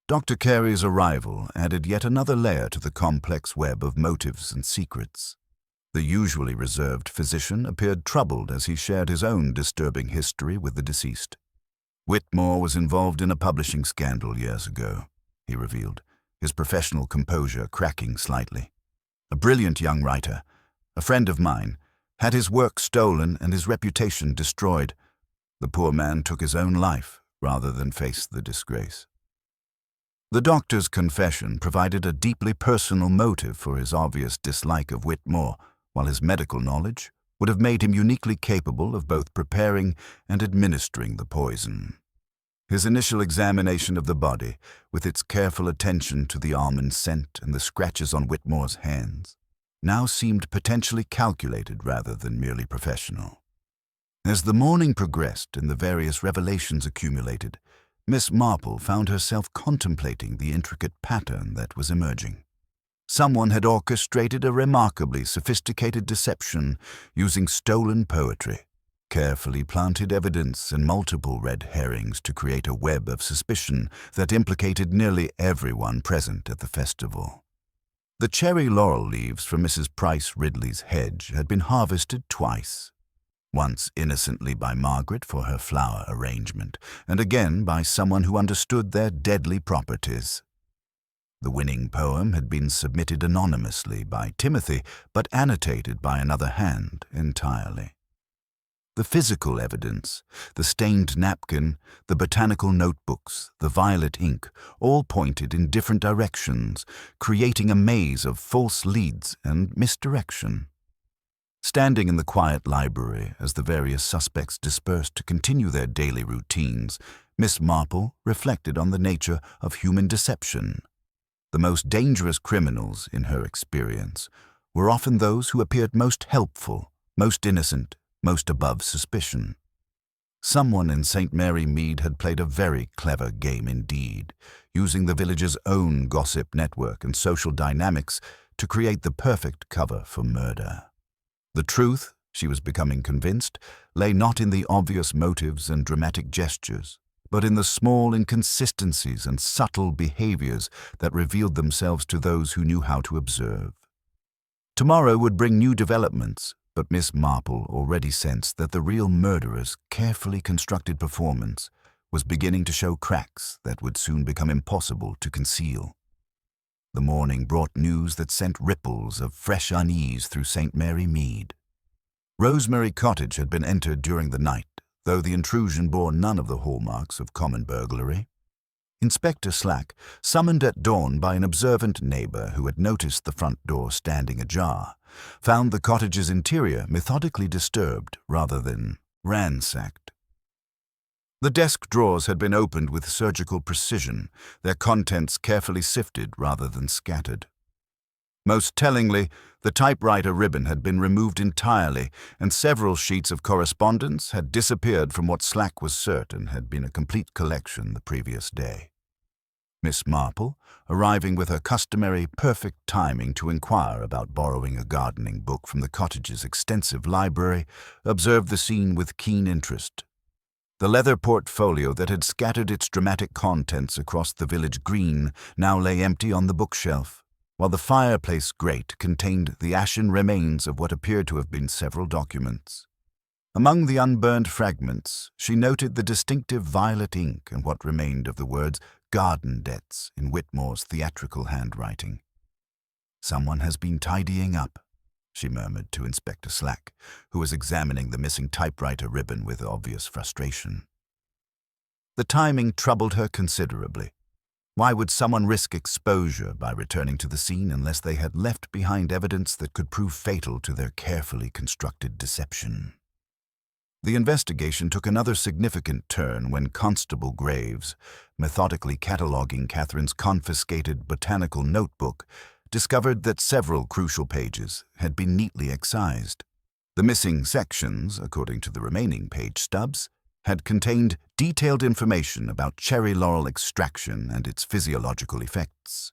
Dr. Carey's arrival added yet another layer to the complex web of motives and secrets. The usually reserved physician appeared troubled as he shared his own disturbing history with the deceased. "Whitmore was involved in a publishing scandal years ago," he revealed, his professional composure cracking slightly. "A brilliant young writer, a friend of mine, had his work stolen and his reputation destroyed. The poor man took his own life rather than face the disgrace." The doctor's confession provided a deeply personal motive for his obvious dislike of Whitmore, while his medical knowledge would have made him uniquely capable of both preparing and administering the poison. His initial examination of the body, with its careful attention to the almond scent and the scratches on Whitmore's hands, now seemed potentially calculated rather than merely professional. As the morning progressed and the various revelations accumulated, Miss Marple found herself contemplating the intricate pattern that was emerging. Someone had orchestrated a remarkably sophisticated deception using stolen poetry, carefully planted evidence and multiple red herrings to create a web of suspicion that implicated nearly everyone present at the festival. The cherry laurel leaves from Mrs. Price Ridley's hedge had been harvested twice. Once innocently by Margaret for her flower arrangement, and again by someone who understood their deadly properties. The winning poem had been submitted anonymously by Timothy, but annotated by another hand entirely. The physical evidence, the stained napkin, the botanical notebooks, the violet ink, all pointed in different directions, creating a maze of false leads and misdirection. Standing in the quiet library as the various suspects dispersed to continue their daily routines, Miss Marple reflected on the nature of human deception. The most dangerous criminals, in her experience, were often those who appeared most helpful, most innocent, most above suspicion. Someone in St. Mary Mead had played a very clever game indeed, using the village's own gossip network and social dynamics to create the perfect cover for murder. The truth, she was becoming convinced, lay not in the obvious motives and dramatic gestures, but in the small inconsistencies and subtle behaviors that revealed themselves to those who knew how to observe. Tomorrow would bring new developments, but Miss Marple already sensed that the real murderer's carefully constructed performance was beginning to show cracks that would soon become impossible to conceal. The morning brought news that sent ripples of fresh unease through St. Mary Mead. Rosemary Cottage had been entered during the night, though the intrusion bore none of the hallmarks of common burglary. Inspector Slack, summoned at dawn by an observant neighbor who had noticed the front door standing ajar, found the cottage's interior methodically disturbed rather than ransacked. The desk drawers had been opened with surgical precision, their contents carefully sifted rather than scattered. Most tellingly, the typewriter ribbon had been removed entirely, and several sheets of correspondence had disappeared from what Slack was certain had been a complete collection the previous day. Miss Marple, arriving with her customary perfect timing to inquire about borrowing a gardening book from the cottage's extensive library, observed the scene with keen interest. The leather portfolio that had scattered its dramatic contents across the village green now lay empty on the bookshelf, while the fireplace grate contained the ashen remains of what appeared to have been several documents. Among the unburned fragments, she noted the distinctive violet ink and what remained of the words "garden debts" in Whitmore's theatrical handwriting. "Someone has been tidying up," she murmured to Inspector Slack, who was examining the missing typewriter ribbon with obvious frustration. The timing troubled her considerably. Why would someone risk exposure by returning to the scene unless they had left behind evidence that could prove fatal to their carefully constructed deception? The investigation took another significant turn when Constable Graves, methodically cataloguing Catherine's confiscated botanical notebook, discovered that several crucial pages had been neatly excised. The missing sections, according to the remaining page stubs, had contained detailed information about cherry laurel extraction and its physiological effects.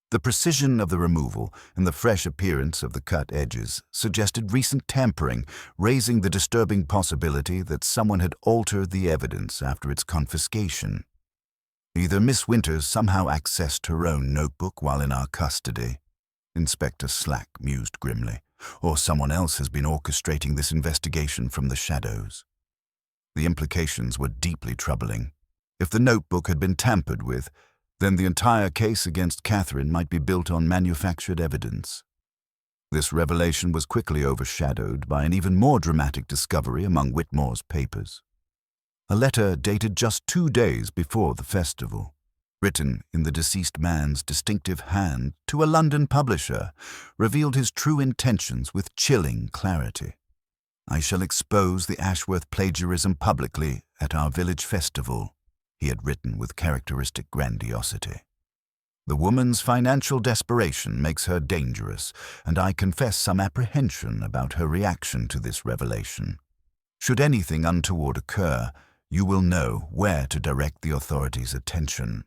The precision of the removal and the fresh appearance of the cut edges suggested recent tampering, raising the disturbing possibility that someone had altered the evidence after its confiscation. Either Miss Winters somehow accessed her own notebook while in our custody, Inspector Slack mused grimly, or someone else has been orchestrating this investigation from the shadows. The implications were deeply troubling. If the notebook had been tampered with, then the entire case against Catherine might be built on manufactured evidence. This revelation was quickly overshadowed by an even more dramatic discovery among Whitmore's papers. A letter dated just 2 days before the festival, written in the deceased man's distinctive hand to a London publisher, revealed his true intentions with chilling clarity. "I shall expose the Ashworth plagiarism publicly at our village festival," he had written with characteristic grandiosity. "The woman's financial desperation makes her dangerous, and I confess some apprehension about her reaction to this revelation. Should anything untoward occur, you will know where to direct the authorities' attention."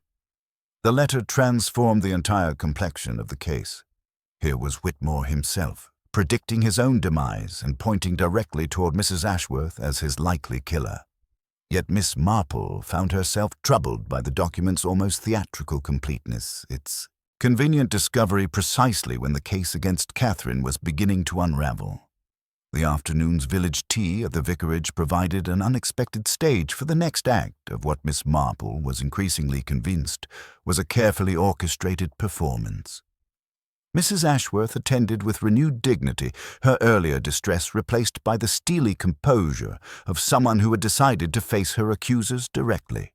The letter transformed the entire complexion of the case. Here was Whitmore himself, predicting his own demise and pointing directly toward Mrs. Ashworth as his likely killer. Yet Miss Marple found herself troubled by the document's almost theatrical completeness, its convenient discovery precisely when the case against Catherine was beginning to unravel. The afternoon's village tea at the vicarage provided an unexpected stage for the next act of what Miss Marple was increasingly convinced was a carefully orchestrated performance. Mrs. Ashworth attended with renewed dignity, her earlier distress replaced by the steely composure of someone who had decided to face her accusers directly.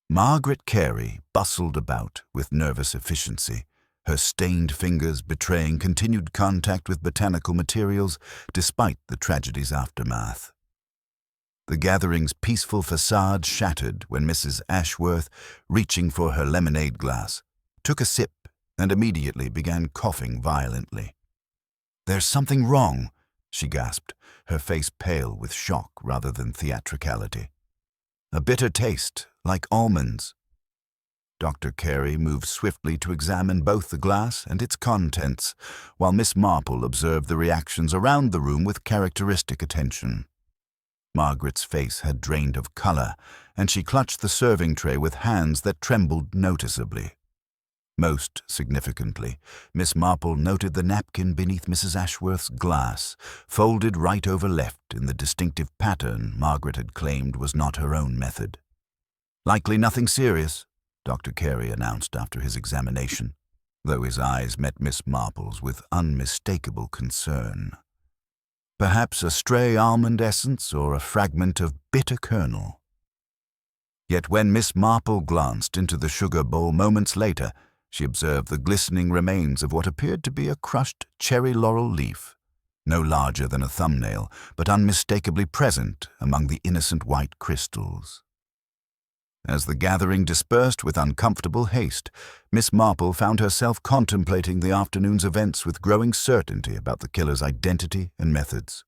Margaret Carey bustled about with nervous efficiency, her stained fingers betraying continued contact with botanical materials despite the tragedy's aftermath. The gathering's peaceful facade shattered when Mrs. Ashworth, reaching for her lemonade glass, took a sip and immediately began coughing violently. "There's something wrong," she gasped, her face pale with shock rather than theatricality. A bitter taste, like almonds. Dr. Carey moved swiftly to examine both the glass and its contents, while Miss Marple observed the reactions around the room with characteristic attention. Margaret's face had drained of color, and she clutched the serving tray with hands that trembled noticeably. Most significantly, Miss Marple noted the napkin beneath Mrs. Ashworth's glass, folded right over left in the distinctive pattern Margaret had claimed was not her own method. "Likely nothing serious," Dr. Carey announced after his examination, though his eyes met Miss Marple's with unmistakable concern. Perhaps a stray almond essence or a fragment of bitter kernel. Yet when Miss Marple glanced into the sugar bowl moments later, she observed the glistening remains of what appeared to be a crushed cherry laurel leaf, no larger than a thumbnail, but unmistakably present among the innocent white crystals. As the gathering dispersed with uncomfortable haste, Miss Marple found herself contemplating the afternoon's events with growing certainty about the killer's identity and methods.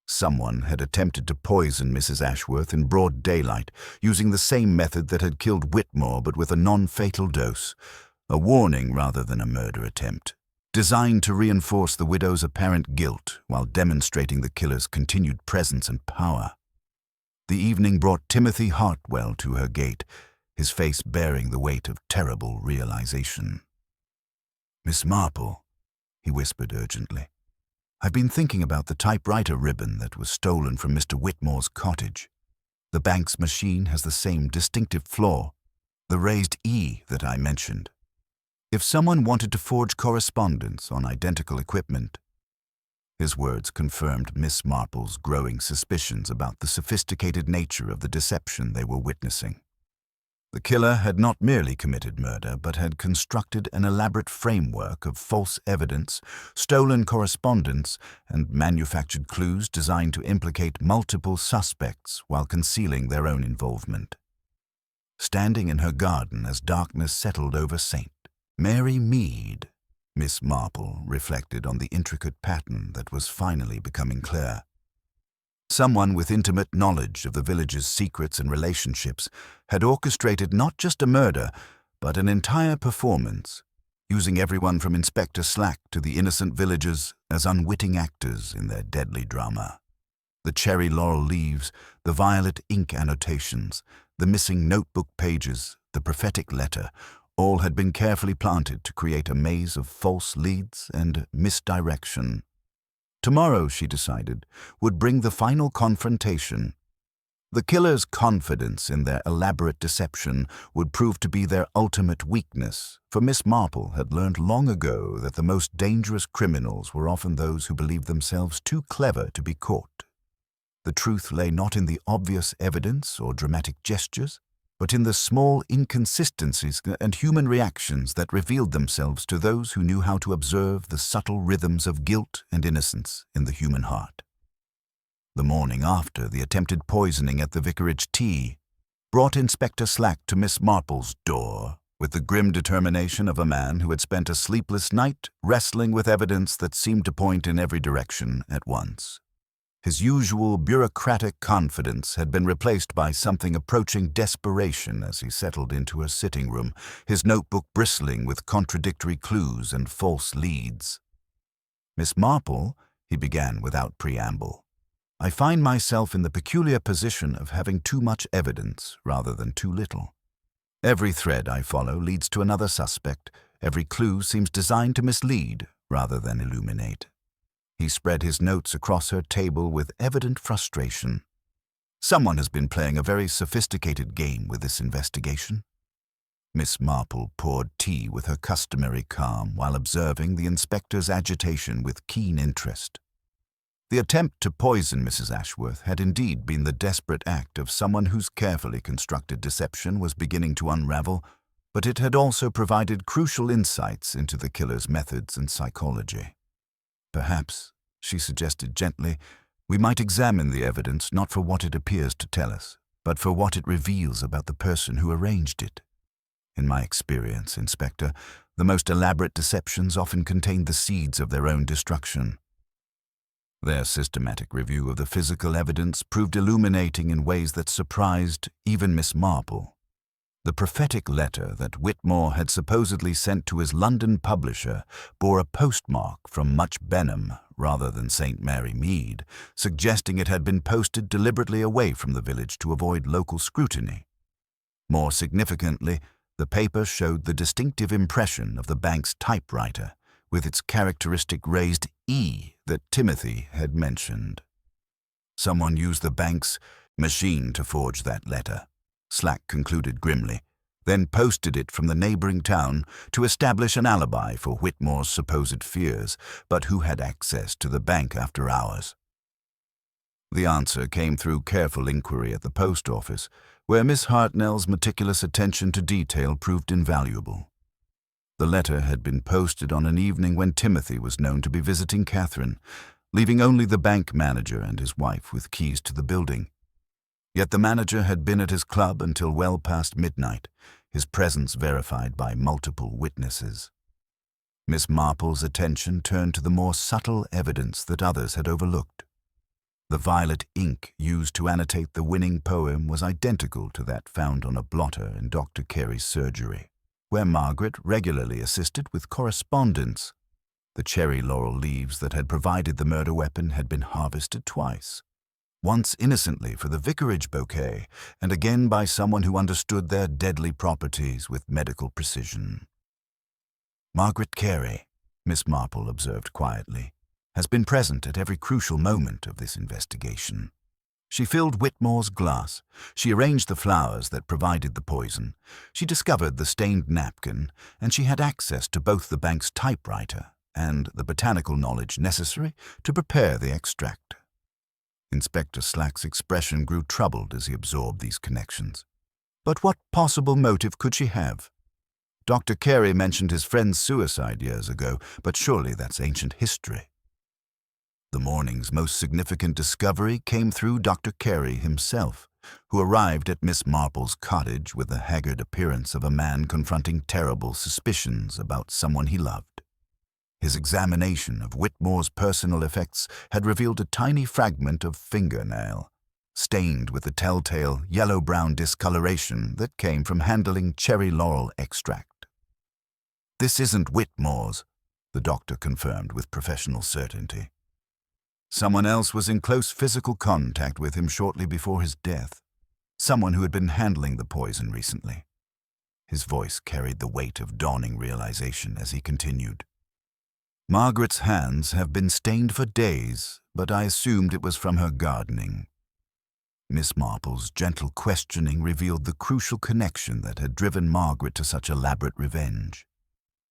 Someone had attempted to poison Mrs. Ashworth in broad daylight, using the same method that had killed Whitmore but with a non-fatal dose, a warning rather than a murder attempt, designed to reinforce the widow's apparent guilt while demonstrating the killer's continued presence and power. The evening brought Timothy Hartwell to her gate, his face bearing the weight of terrible realization. "Miss Marple," he whispered urgently, "I've been thinking about the typewriter ribbon that was stolen from Mr. Whitmore's cottage. The bank's machine has the same distinctive flaw, the raised E that I mentioned. If someone wanted to forge correspondence on identical equipment—" His words confirmed Miss Marple's growing suspicions about the sophisticated nature of the deception they were witnessing. The killer had not merely committed murder, but had constructed an elaborate framework of false evidence, stolen correspondence, and manufactured clues designed to implicate multiple suspects while concealing their own involvement. Standing in her garden as darkness settled over St. Mary Mead, Miss Marple reflected on the intricate pattern that was finally becoming clear. Someone with intimate knowledge of the village's secrets and relationships had orchestrated not just a murder, but an entire performance, using everyone from Inspector Slack to the innocent villagers as unwitting actors in their deadly drama. The cherry laurel leaves, the violet ink annotations, the missing notebook pages, the prophetic letter, all had been carefully planted to create a maze of false leads and misdirection. Tomorrow, she decided, would bring the final confrontation. The killer's confidence in their elaborate deception would prove to be their ultimate weakness, for Miss Marple had learned long ago that the most dangerous criminals were often those who believed themselves too clever to be caught. The truth lay not in the obvious evidence or dramatic gestures, but in the small inconsistencies and human reactions that revealed themselves to those who knew how to observe the subtle rhythms of guilt and innocence in the human heart. The morning after the attempted poisoning at the vicarage tea brought Inspector Slack to Miss Marple's door with the grim determination of a man who had spent a sleepless night wrestling with evidence that seemed to point in every direction at once. His usual bureaucratic confidence had been replaced by something approaching desperation as he settled into her sitting room, his notebook bristling with contradictory clues and false leads. "Miss Marple," he began without preamble, "I find myself in the peculiar position of having too much evidence rather than too little. Every thread I follow leads to another suspect. Every clue seems designed to mislead rather than illuminate." He spread his notes across her table with evident frustration. "Someone has been playing a very sophisticated game with this investigation." Miss Marple poured tea with her customary calm while observing the inspector's agitation with keen interest. The attempt to poison Mrs. Ashworth had indeed been the desperate act of someone whose carefully constructed deception was beginning to unravel, but it had also provided crucial insights into the killer's methods and psychology. "Perhaps," she suggested gently, "we might examine the evidence not for what it appears to tell us, but for what it reveals about the person who arranged it. In my experience, Inspector, the most elaborate deceptions often contain the seeds of their own destruction." Their systematic review of the physical evidence proved illuminating in ways that surprised even Miss Marple. The prophetic letter that Whitmore had supposedly sent to his London publisher bore a postmark from Much Benham rather than St. Mary Mead, suggesting it had been posted deliberately away from the village to avoid local scrutiny. More significantly, the paper showed the distinctive impression of the bank's typewriter, with its characteristic raised E that Timothy had mentioned. Someone used the bank's machine to forge that letter, Slack concluded grimly, then posted it from the neighboring town to establish an alibi for Whitmore's supposed fears, but who had access to the bank after hours. The answer came through careful inquiry at the post office, where Miss Hartnell's meticulous attention to detail proved invaluable. The letter had been posted on an evening when Timothy was known to be visiting Catherine, leaving only the bank manager and his wife with keys to the building. Yet the manager had been at his club until well past midnight, his presence verified by multiple witnesses. Miss Marple's attention turned to the more subtle evidence that others had overlooked. The violet ink used to annotate the winning poem was identical to that found on a blotter in Dr. Carey's surgery, where Margaret regularly assisted with correspondence. The cherry laurel leaves that had provided the murder weapon had been harvested twice. Once innocently for the vicarage bouquet, and again by someone who understood their deadly properties with medical precision. Margaret Carey, Miss Marple observed quietly, has been present at every crucial moment of this investigation. She filled Whitmore's glass, she arranged the flowers that provided the poison, she discovered the stained napkin, and she had access to both the bank's typewriter and the botanical knowledge necessary to prepare the extract. Inspector Slack's expression grew troubled as he absorbed these connections. But what possible motive could she have? Dr. Carey mentioned his friend's suicide years ago, but surely that's ancient history. The morning's most significant discovery came through Dr. Carey himself, who arrived at Miss Marple's cottage with the haggard appearance of a man confronting terrible suspicions about someone he loved. His examination of Whitmore's personal effects had revealed a tiny fragment of fingernail, stained with the telltale yellow-brown discoloration that came from handling cherry laurel extract. "This isn't Whitmore's," the doctor confirmed with professional certainty. Someone else was in close physical contact with him shortly before his death, someone who had been handling the poison recently. His voice carried the weight of dawning realization as he continued. "Margaret's hands have been stained for days, but I assumed it was from her gardening." Miss Marple's gentle questioning revealed the crucial connection that had driven Margaret to such elaborate revenge.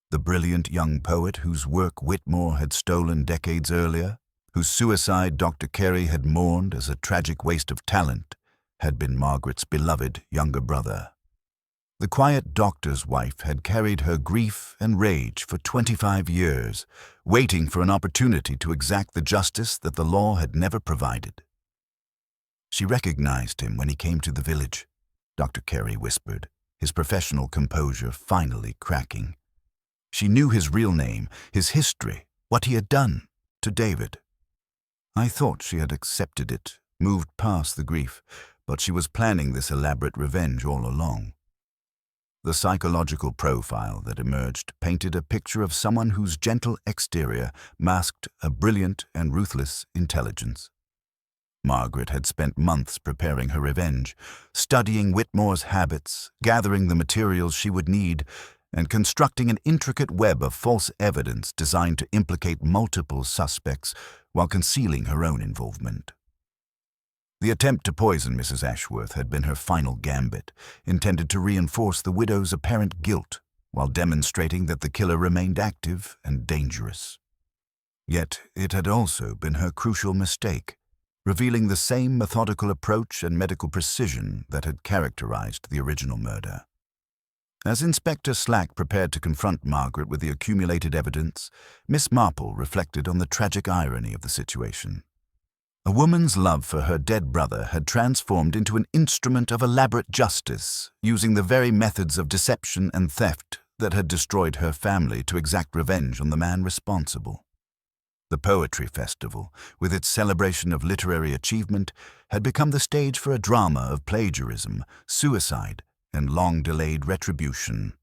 The brilliant young poet whose work Whitmore had stolen decades earlier, whose suicide Dr. Carey had mourned as a tragic waste of talent, had been Margaret's beloved younger brother. The quiet doctor's wife had carried her grief and rage for 25 years, waiting for an opportunity to exact the justice that the law had never provided. "She recognized him when he came to the village," Dr. Carey whispered, his professional composure finally cracking. "She knew his real name, his history, what he had done to David. I thought she had accepted it, moved past the grief, but she was planning this elaborate revenge all along." The psychological profile that emerged painted a picture of someone whose gentle exterior masked a brilliant and ruthless intelligence. Margaret had spent months preparing her revenge, studying Whitmore's habits, gathering the materials she would need, and constructing an intricate web of false evidence designed to implicate multiple suspects while concealing her own involvement. The attempt to poison Mrs. Ashworth had been her final gambit, intended to reinforce the widow's apparent guilt while demonstrating that the killer remained active and dangerous. Yet it had also been her crucial mistake, revealing the same methodical approach and medical precision that had characterized the original murder. As Inspector Slack prepared to confront Margaret with the accumulated evidence, Miss Marple reflected on the tragic irony of the situation. A woman's love for her dead brother had transformed into an instrument of elaborate justice, using the very methods of deception and theft that had destroyed her family to exact revenge on the man responsible. The Poetry Festival, with its celebration of literary achievement, had become the stage for a drama of plagiarism, suicide, and long-delayed retribution.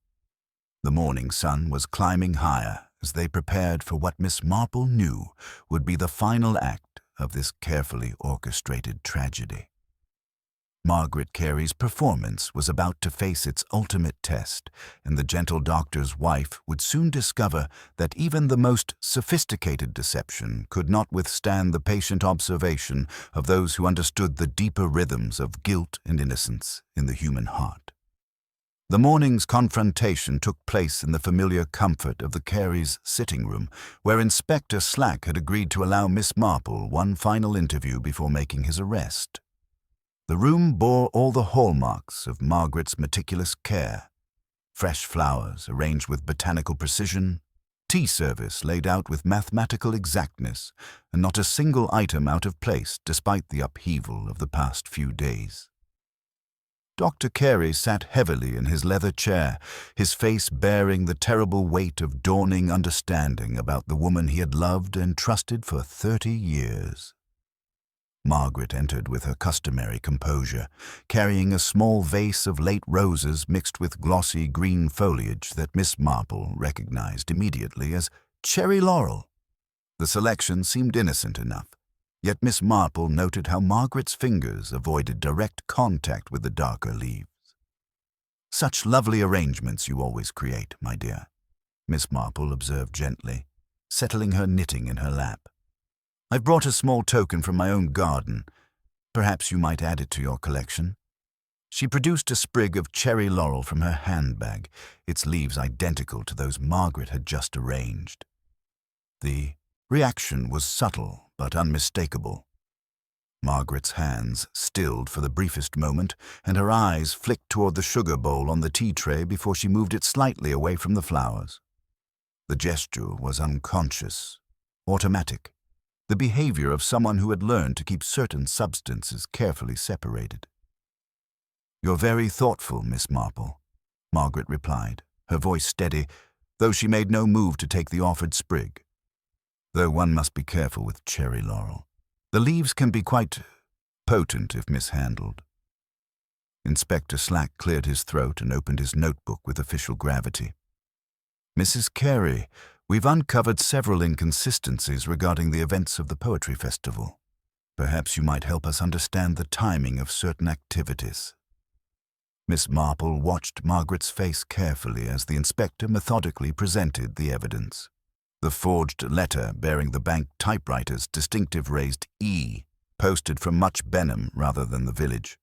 The morning sun was climbing higher as they prepared for what Miss Marple knew would be the final act of this carefully orchestrated tragedy. Margaret Carey's performance was about to face its ultimate test, and the gentle doctor's wife would soon discover that even the most sophisticated deception could not withstand the patient observation of those who understood the deeper rhythms of guilt and innocence in the human heart. The morning's confrontation took place in the familiar comfort of the Careys' sitting room, where Inspector Slack had agreed to allow Miss Marple one final interview before making his arrest. The room bore all the hallmarks of Margaret's meticulous care. Fresh flowers arranged with botanical precision, tea service laid out with mathematical exactness, and not a single item out of place despite the upheaval of the past few days. Dr. Carey sat heavily in his leather chair, his face bearing the terrible weight of dawning understanding about the woman he had loved and trusted for 30 years. Margaret entered with her customary composure, carrying a small vase of late roses mixed with glossy green foliage that Miss Marple recognized immediately as cherry laurel. The selection seemed innocent enough, yet Miss Marple noted how Margaret's fingers avoided direct contact with the darker leaves. "Such lovely arrangements you always create, my dear," Miss Marple observed gently, settling her knitting in her lap. "I've brought a small token from my own garden. Perhaps you might add it to your collection." She produced a sprig of cherry laurel from her handbag, its leaves identical to those Margaret had just arranged. The reaction was subtle but unmistakable. Margaret's hands stilled for the briefest moment, and her eyes flicked toward the sugar bowl on the tea tray before she moved it slightly away from the flowers. The gesture was unconscious, automatic, the behavior of someone who had learned to keep certain substances carefully separated. "You're very thoughtful, Miss Marple," Margaret replied, her voice steady, though she made no move to take the offered sprig. Though one must be careful with cherry laurel. The leaves can be quite potent if mishandled. Inspector Slack cleared his throat and opened his notebook with official gravity. "Mrs. Carey, we've uncovered several inconsistencies regarding the events of the Poetry Festival. Perhaps you might help us understand the timing of certain activities." Miss Marple watched Margaret's face carefully as the inspector methodically presented the evidence. The forged letter bearing the bank typewriter's distinctive raised E, posted from Much Benham rather than the village.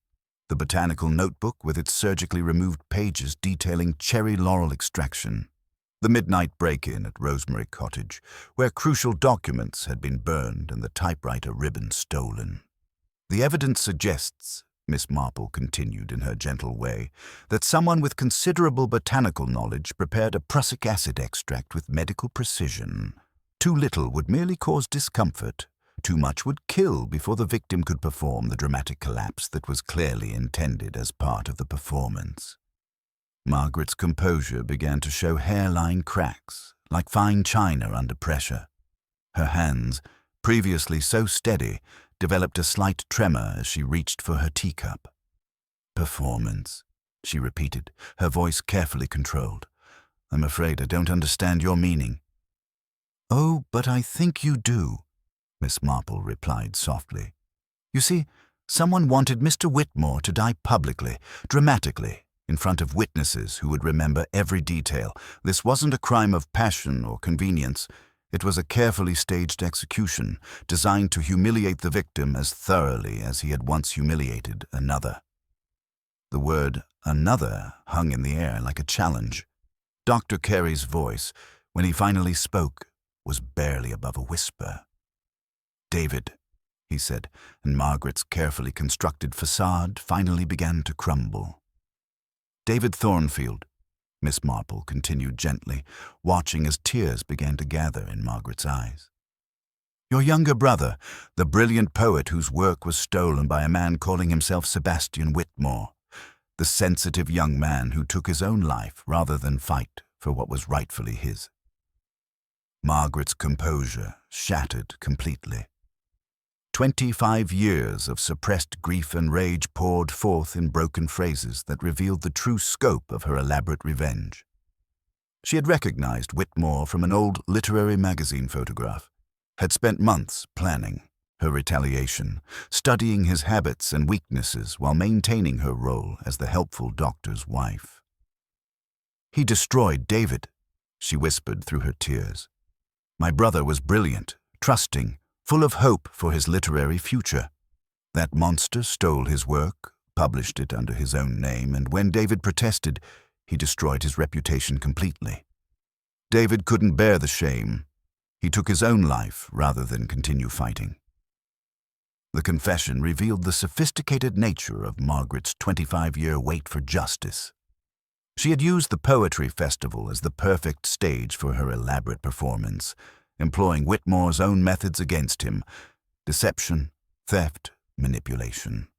The botanical notebook with its surgically removed pages detailing cherry laurel extraction. The midnight break-in at Rosemary Cottage, where crucial documents had been burned and the typewriter ribbon stolen. "The evidence suggests," Miss Marple continued in her gentle way, "that someone with considerable botanical knowledge prepared a prussic acid extract with medical precision. Too little would merely cause discomfort. Too much would kill before the victim could perform the dramatic collapse that was clearly intended as part of the performance." Margaret's composure began to show hairline cracks, like fine china under pressure. Her hands, previously so steady, developed a slight tremor as she reached for her teacup. "Performance," she repeated, her voice carefully controlled. "I'm afraid I don't understand your meaning." "Oh, but I think you do," Miss Marple replied softly. "You see, someone wanted Mr. Whitmore to die publicly, dramatically, in front of witnesses who would remember every detail. This wasn't a crime of passion or convenience. It was a carefully staged execution, designed to humiliate the victim as thoroughly as he had once humiliated another." The word "another" hung in the air like a challenge. Dr. Carey's voice, when he finally spoke, was barely above a whisper. "David," he said, and Margaret's carefully constructed facade finally began to crumble. "David Thornfield," Miss Marple continued gently, watching as tears began to gather in Margaret's eyes. "Your younger brother, the brilliant poet whose work was stolen by a man calling himself Sebastian Whitmore, the sensitive young man who took his own life rather than fight for what was rightfully his." Margaret's composure shattered completely. 25 years of suppressed grief and rage poured forth in broken phrases that revealed the true scope of her elaborate revenge. She had recognized Whitmore from an old literary magazine photograph, had spent months planning her retaliation, studying his habits and weaknesses while maintaining her role as the helpful doctor's wife. "He destroyed David," she whispered through her tears. "My brother was brilliant, trusting, full of hope for his literary future. That monster stole his work, published it under his own name, and when David protested, he destroyed his reputation completely. David couldn't bear the shame. He took his own life rather than continue fighting." The confession revealed the sophisticated nature of Margaret's 25-year wait for justice. She had used the poetry festival as the perfect stage for her elaborate performance, employing Whitmore's own methods against him: deception, theft, manipulation.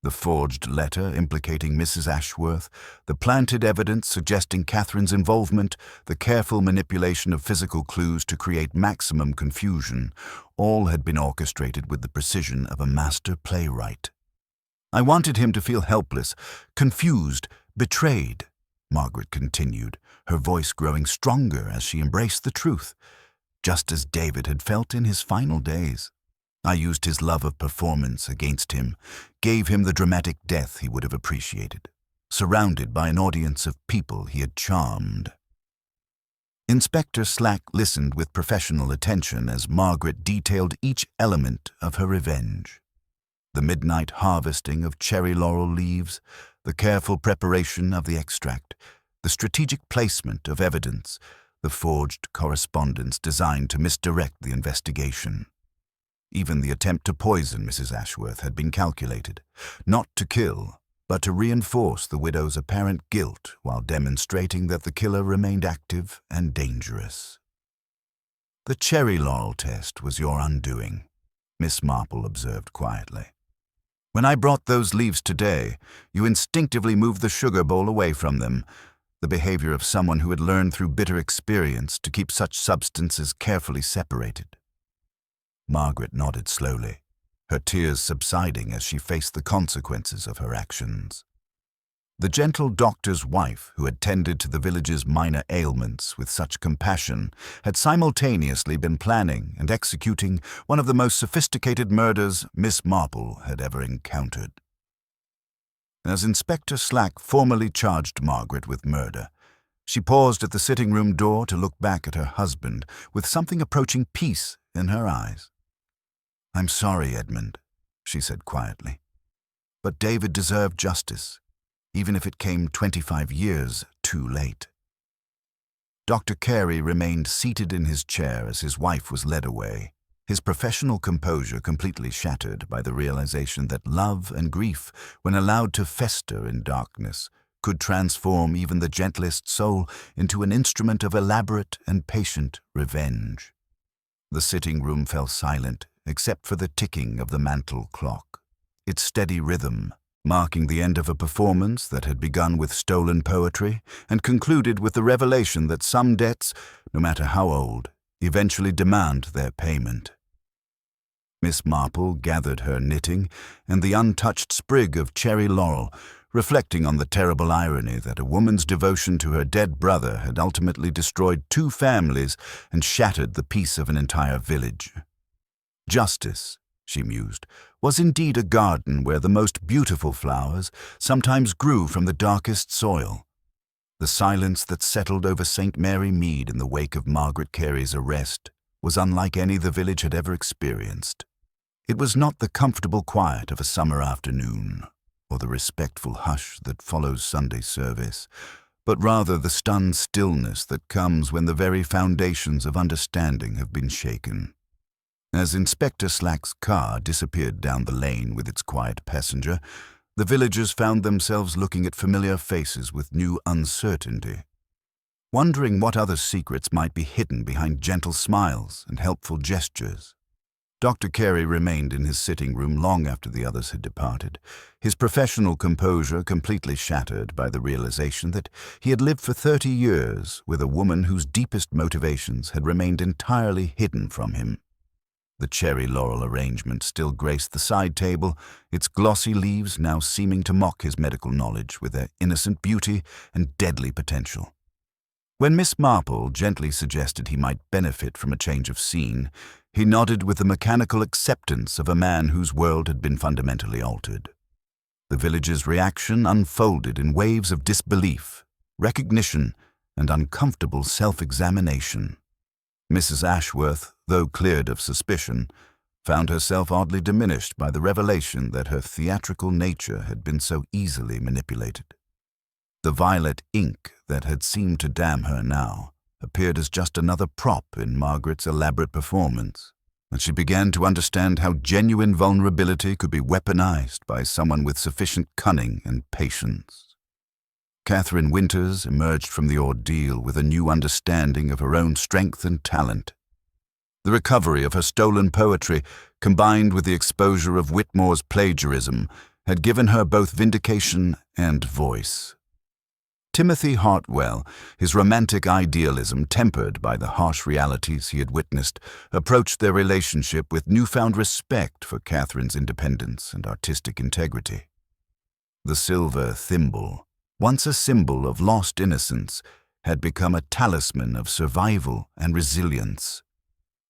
The forged letter implicating Mrs. Ashworth, the planted evidence suggesting Catherine's involvement, the careful manipulation of physical clues to create maximum confusion, all had been orchestrated with the precision of a master playwright. "I wanted him to feel helpless, confused, betrayed," Margaret continued, her voice growing stronger as she embraced the truth, "just as David had felt in his final days. I used his love of performance against him, gave him the dramatic death he would have appreciated, surrounded by an audience of people he had charmed." Inspector Slack listened with professional attention as Margaret detailed each element of her revenge. The midnight harvesting of cherry laurel leaves, the careful preparation of the extract, the strategic placement of evidence, the forged correspondence designed to misdirect the investigation. Even the attempt to poison Mrs. Ashworth had been calculated, not to kill, but to reinforce the widow's apparent guilt while demonstrating that the killer remained active and dangerous. "The cherry laurel test was your undoing," Miss Marple observed quietly. "When I brought those leaves today, you instinctively moved the sugar bowl away from them, the behavior of someone who had learned through bitter experience to keep such substances carefully separated." Margaret nodded slowly, her tears subsiding as she faced the consequences of her actions. The gentle doctor's wife, who had tended to the village's minor ailments with such compassion, had simultaneously been planning and executing one of the most sophisticated murders Miss Marple had ever encountered. As Inspector Slack formally charged Margaret with murder, she paused at the sitting-room door to look back at her husband with something approaching peace in her eyes. "I'm sorry, Edmund," she said quietly, "but David deserved justice, even if it came 25 years too late." Dr. Carey remained seated in his chair as his wife was led away, his professional composure completely shattered by the realization that love and grief, when allowed to fester in darkness, could transform even the gentlest soul into an instrument of elaborate and patient revenge. The sitting room fell silent, except for the ticking of the mantel clock, its steady rhythm marking the end of a performance that had begun with stolen poetry and concluded with the revelation that some debts, no matter how old, eventually demand their payment. Miss Marple gathered her knitting and the untouched sprig of cherry laurel, reflecting on the terrible irony that a woman's devotion to her dead brother had ultimately destroyed 2 families and shattered the peace of an entire village. Justice, she mused, was indeed a garden where the most beautiful flowers sometimes grew from the darkest soil. The silence that settled over St. Mary Mead in the wake of Margaret Carey's arrest was unlike any the village had ever experienced. It was not the comfortable quiet of a summer afternoon, or the respectful hush that follows Sunday service, but rather the stunned stillness that comes when the very foundations of understanding have been shaken. As Inspector Slack's car disappeared down the lane with its quiet passenger, the villagers found themselves looking at familiar faces with new uncertainty, wondering what other secrets might be hidden behind gentle smiles and helpful gestures. Dr. Carey remained in his sitting room long after the others had departed, his professional composure completely shattered by the realization that he had lived for 30 years with a woman whose deepest motivations had remained entirely hidden from him. The cherry laurel arrangement still graced the side table, its glossy leaves now seeming to mock his medical knowledge with their innocent beauty and deadly potential. When Miss Marple gently suggested he might benefit from a change of scene, he nodded with the mechanical acceptance of a man whose world had been fundamentally altered. The village's reaction unfolded in waves of disbelief, recognition, and uncomfortable self-examination. Mrs. Ashworth, though cleared of suspicion, found herself oddly diminished by the revelation that her theatrical nature had been so easily manipulated. The violet ink that had seemed to damn her now appeared as just another prop in Margaret's elaborate performance, and she began to understand how genuine vulnerability could be weaponized by someone with sufficient cunning and patience. Catherine Winters emerged from the ordeal with a new understanding of her own strength and talent. The recovery of her stolen poetry, combined with the exposure of Whitmore's plagiarism, had given her both vindication and voice. Timothy Hartwell, his romantic idealism tempered by the harsh realities he had witnessed, approached their relationship with newfound respect for Catherine's independence and artistic integrity. The silver thimble, once a symbol of lost innocence, had become a talisman of survival and resilience.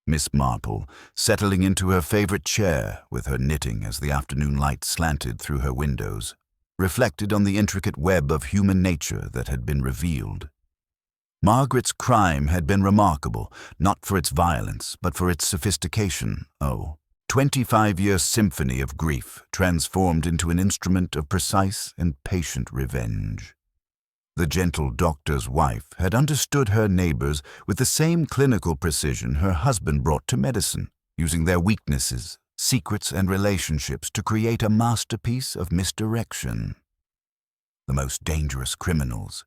Miss Marple, settling into her favorite chair with her knitting as the afternoon light slanted through her windows, reflected on the intricate web of human nature that had been revealed. Margaret's crime had been remarkable, not for its violence, but for its sophistication. 25-year symphony of grief transformed into an instrument of precise and patient revenge. The gentle doctor's wife had understood her neighbors with the same clinical precision her husband brought to medicine, using their weaknesses, secrets, and relationships to create a masterpiece of misdirection. The most dangerous criminals,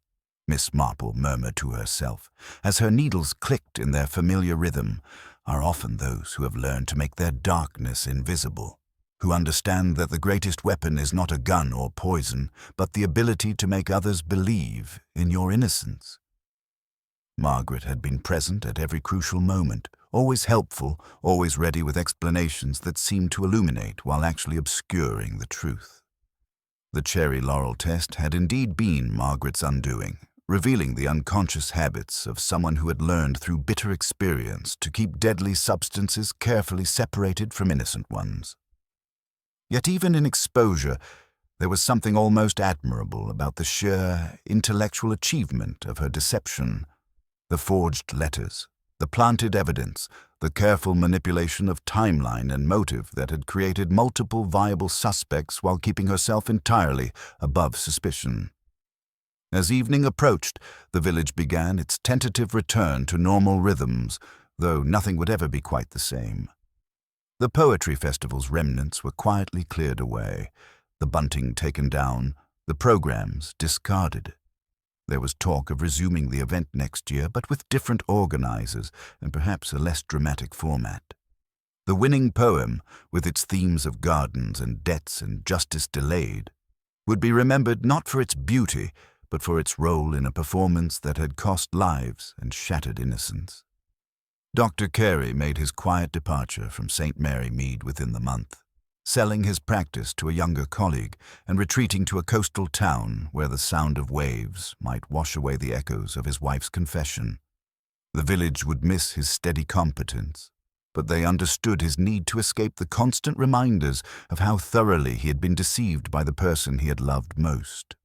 Miss Marple murmured to herself, as her needles clicked in their familiar rhythm, are often those who have learned to make their darkness invisible, who understand that the greatest weapon is not a gun or poison, but the ability to make others believe in your innocence. Margaret had been present at every crucial moment, always helpful, always ready with explanations that seemed to illuminate while actually obscuring the truth. The cherry laurel test had indeed been Margaret's undoing, revealing the unconscious habits of someone who had learned through bitter experience to keep deadly substances carefully separated from innocent ones. Yet even in exposure, there was something almost admirable about the sheer intellectual achievement of her deception. The forged letters, the planted evidence, the careful manipulation of timeline and motive that had created multiple viable suspects while keeping herself entirely above suspicion. As evening approached, the village began its tentative return to normal rhythms, though nothing would ever be quite the same. The poetry festival's remnants were quietly cleared away, the bunting taken down, the programs discarded. There was talk of resuming the event next year, but with different organizers and perhaps a less dramatic format. The winning poem, with its themes of gardens and debts and justice delayed, would be remembered not for its beauty, but for its role in a performance that had cost lives and shattered innocence. Dr. Carey made his quiet departure from St. Mary Mead within the month, selling his practice to a younger colleague and retreating to a coastal town where the sound of waves might wash away the echoes of his wife's confession. The village would miss his steady competence, but they understood his need to escape the constant reminders of how thoroughly he had been deceived by the person he had loved most.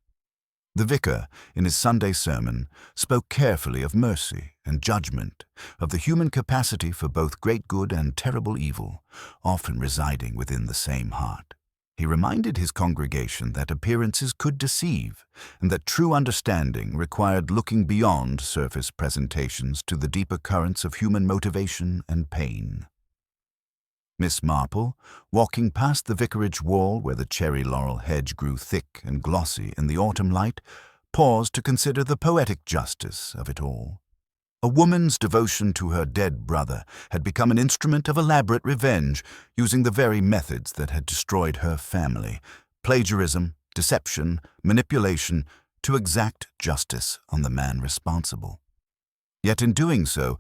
The vicar, in his Sunday sermon, spoke carefully of mercy and judgment, of the human capacity for both great good and terrible evil, often residing within the same heart. He reminded his congregation that appearances could deceive, and that true understanding required looking beyond surface presentations to the deeper currents of human motivation and pain. Miss Marple, walking past the vicarage wall where the cherry laurel hedge grew thick and glossy in the autumn light, paused to consider the poetic justice of it all. A woman's devotion to her dead brother had become an instrument of elaborate revenge, using the very methods that had destroyed her family: plagiarism, deception, manipulation, to exact justice on the man responsible. Yet in doing so,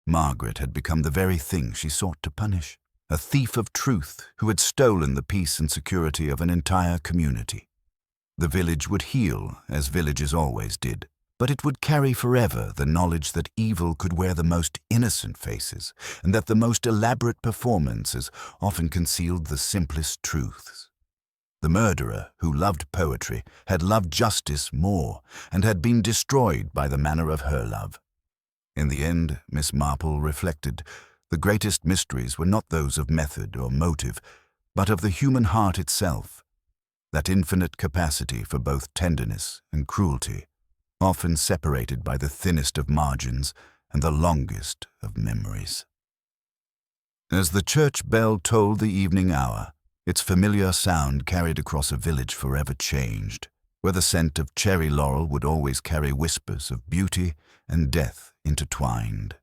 Margaret had become the very thing she sought to punish: a thief of truth who had stolen the peace and security of an entire community. The village would heal, as villages always did, but it would carry forever the knowledge that evil could wear the most innocent faces, and that the most elaborate performances often concealed the simplest truths. The murderer, who loved poetry, had loved justice more, and had been destroyed by the manner of her love. In the end, Miss Marple reflected, the greatest mysteries were not those of method or motive, but of the human heart itself, that infinite capacity for both tenderness and cruelty, often separated by the thinnest of margins and the longest of memories. As the church bell tolled the evening hour, its familiar sound carried across a village forever changed, where the scent of cherry laurel would always carry whispers of beauty and death intertwined.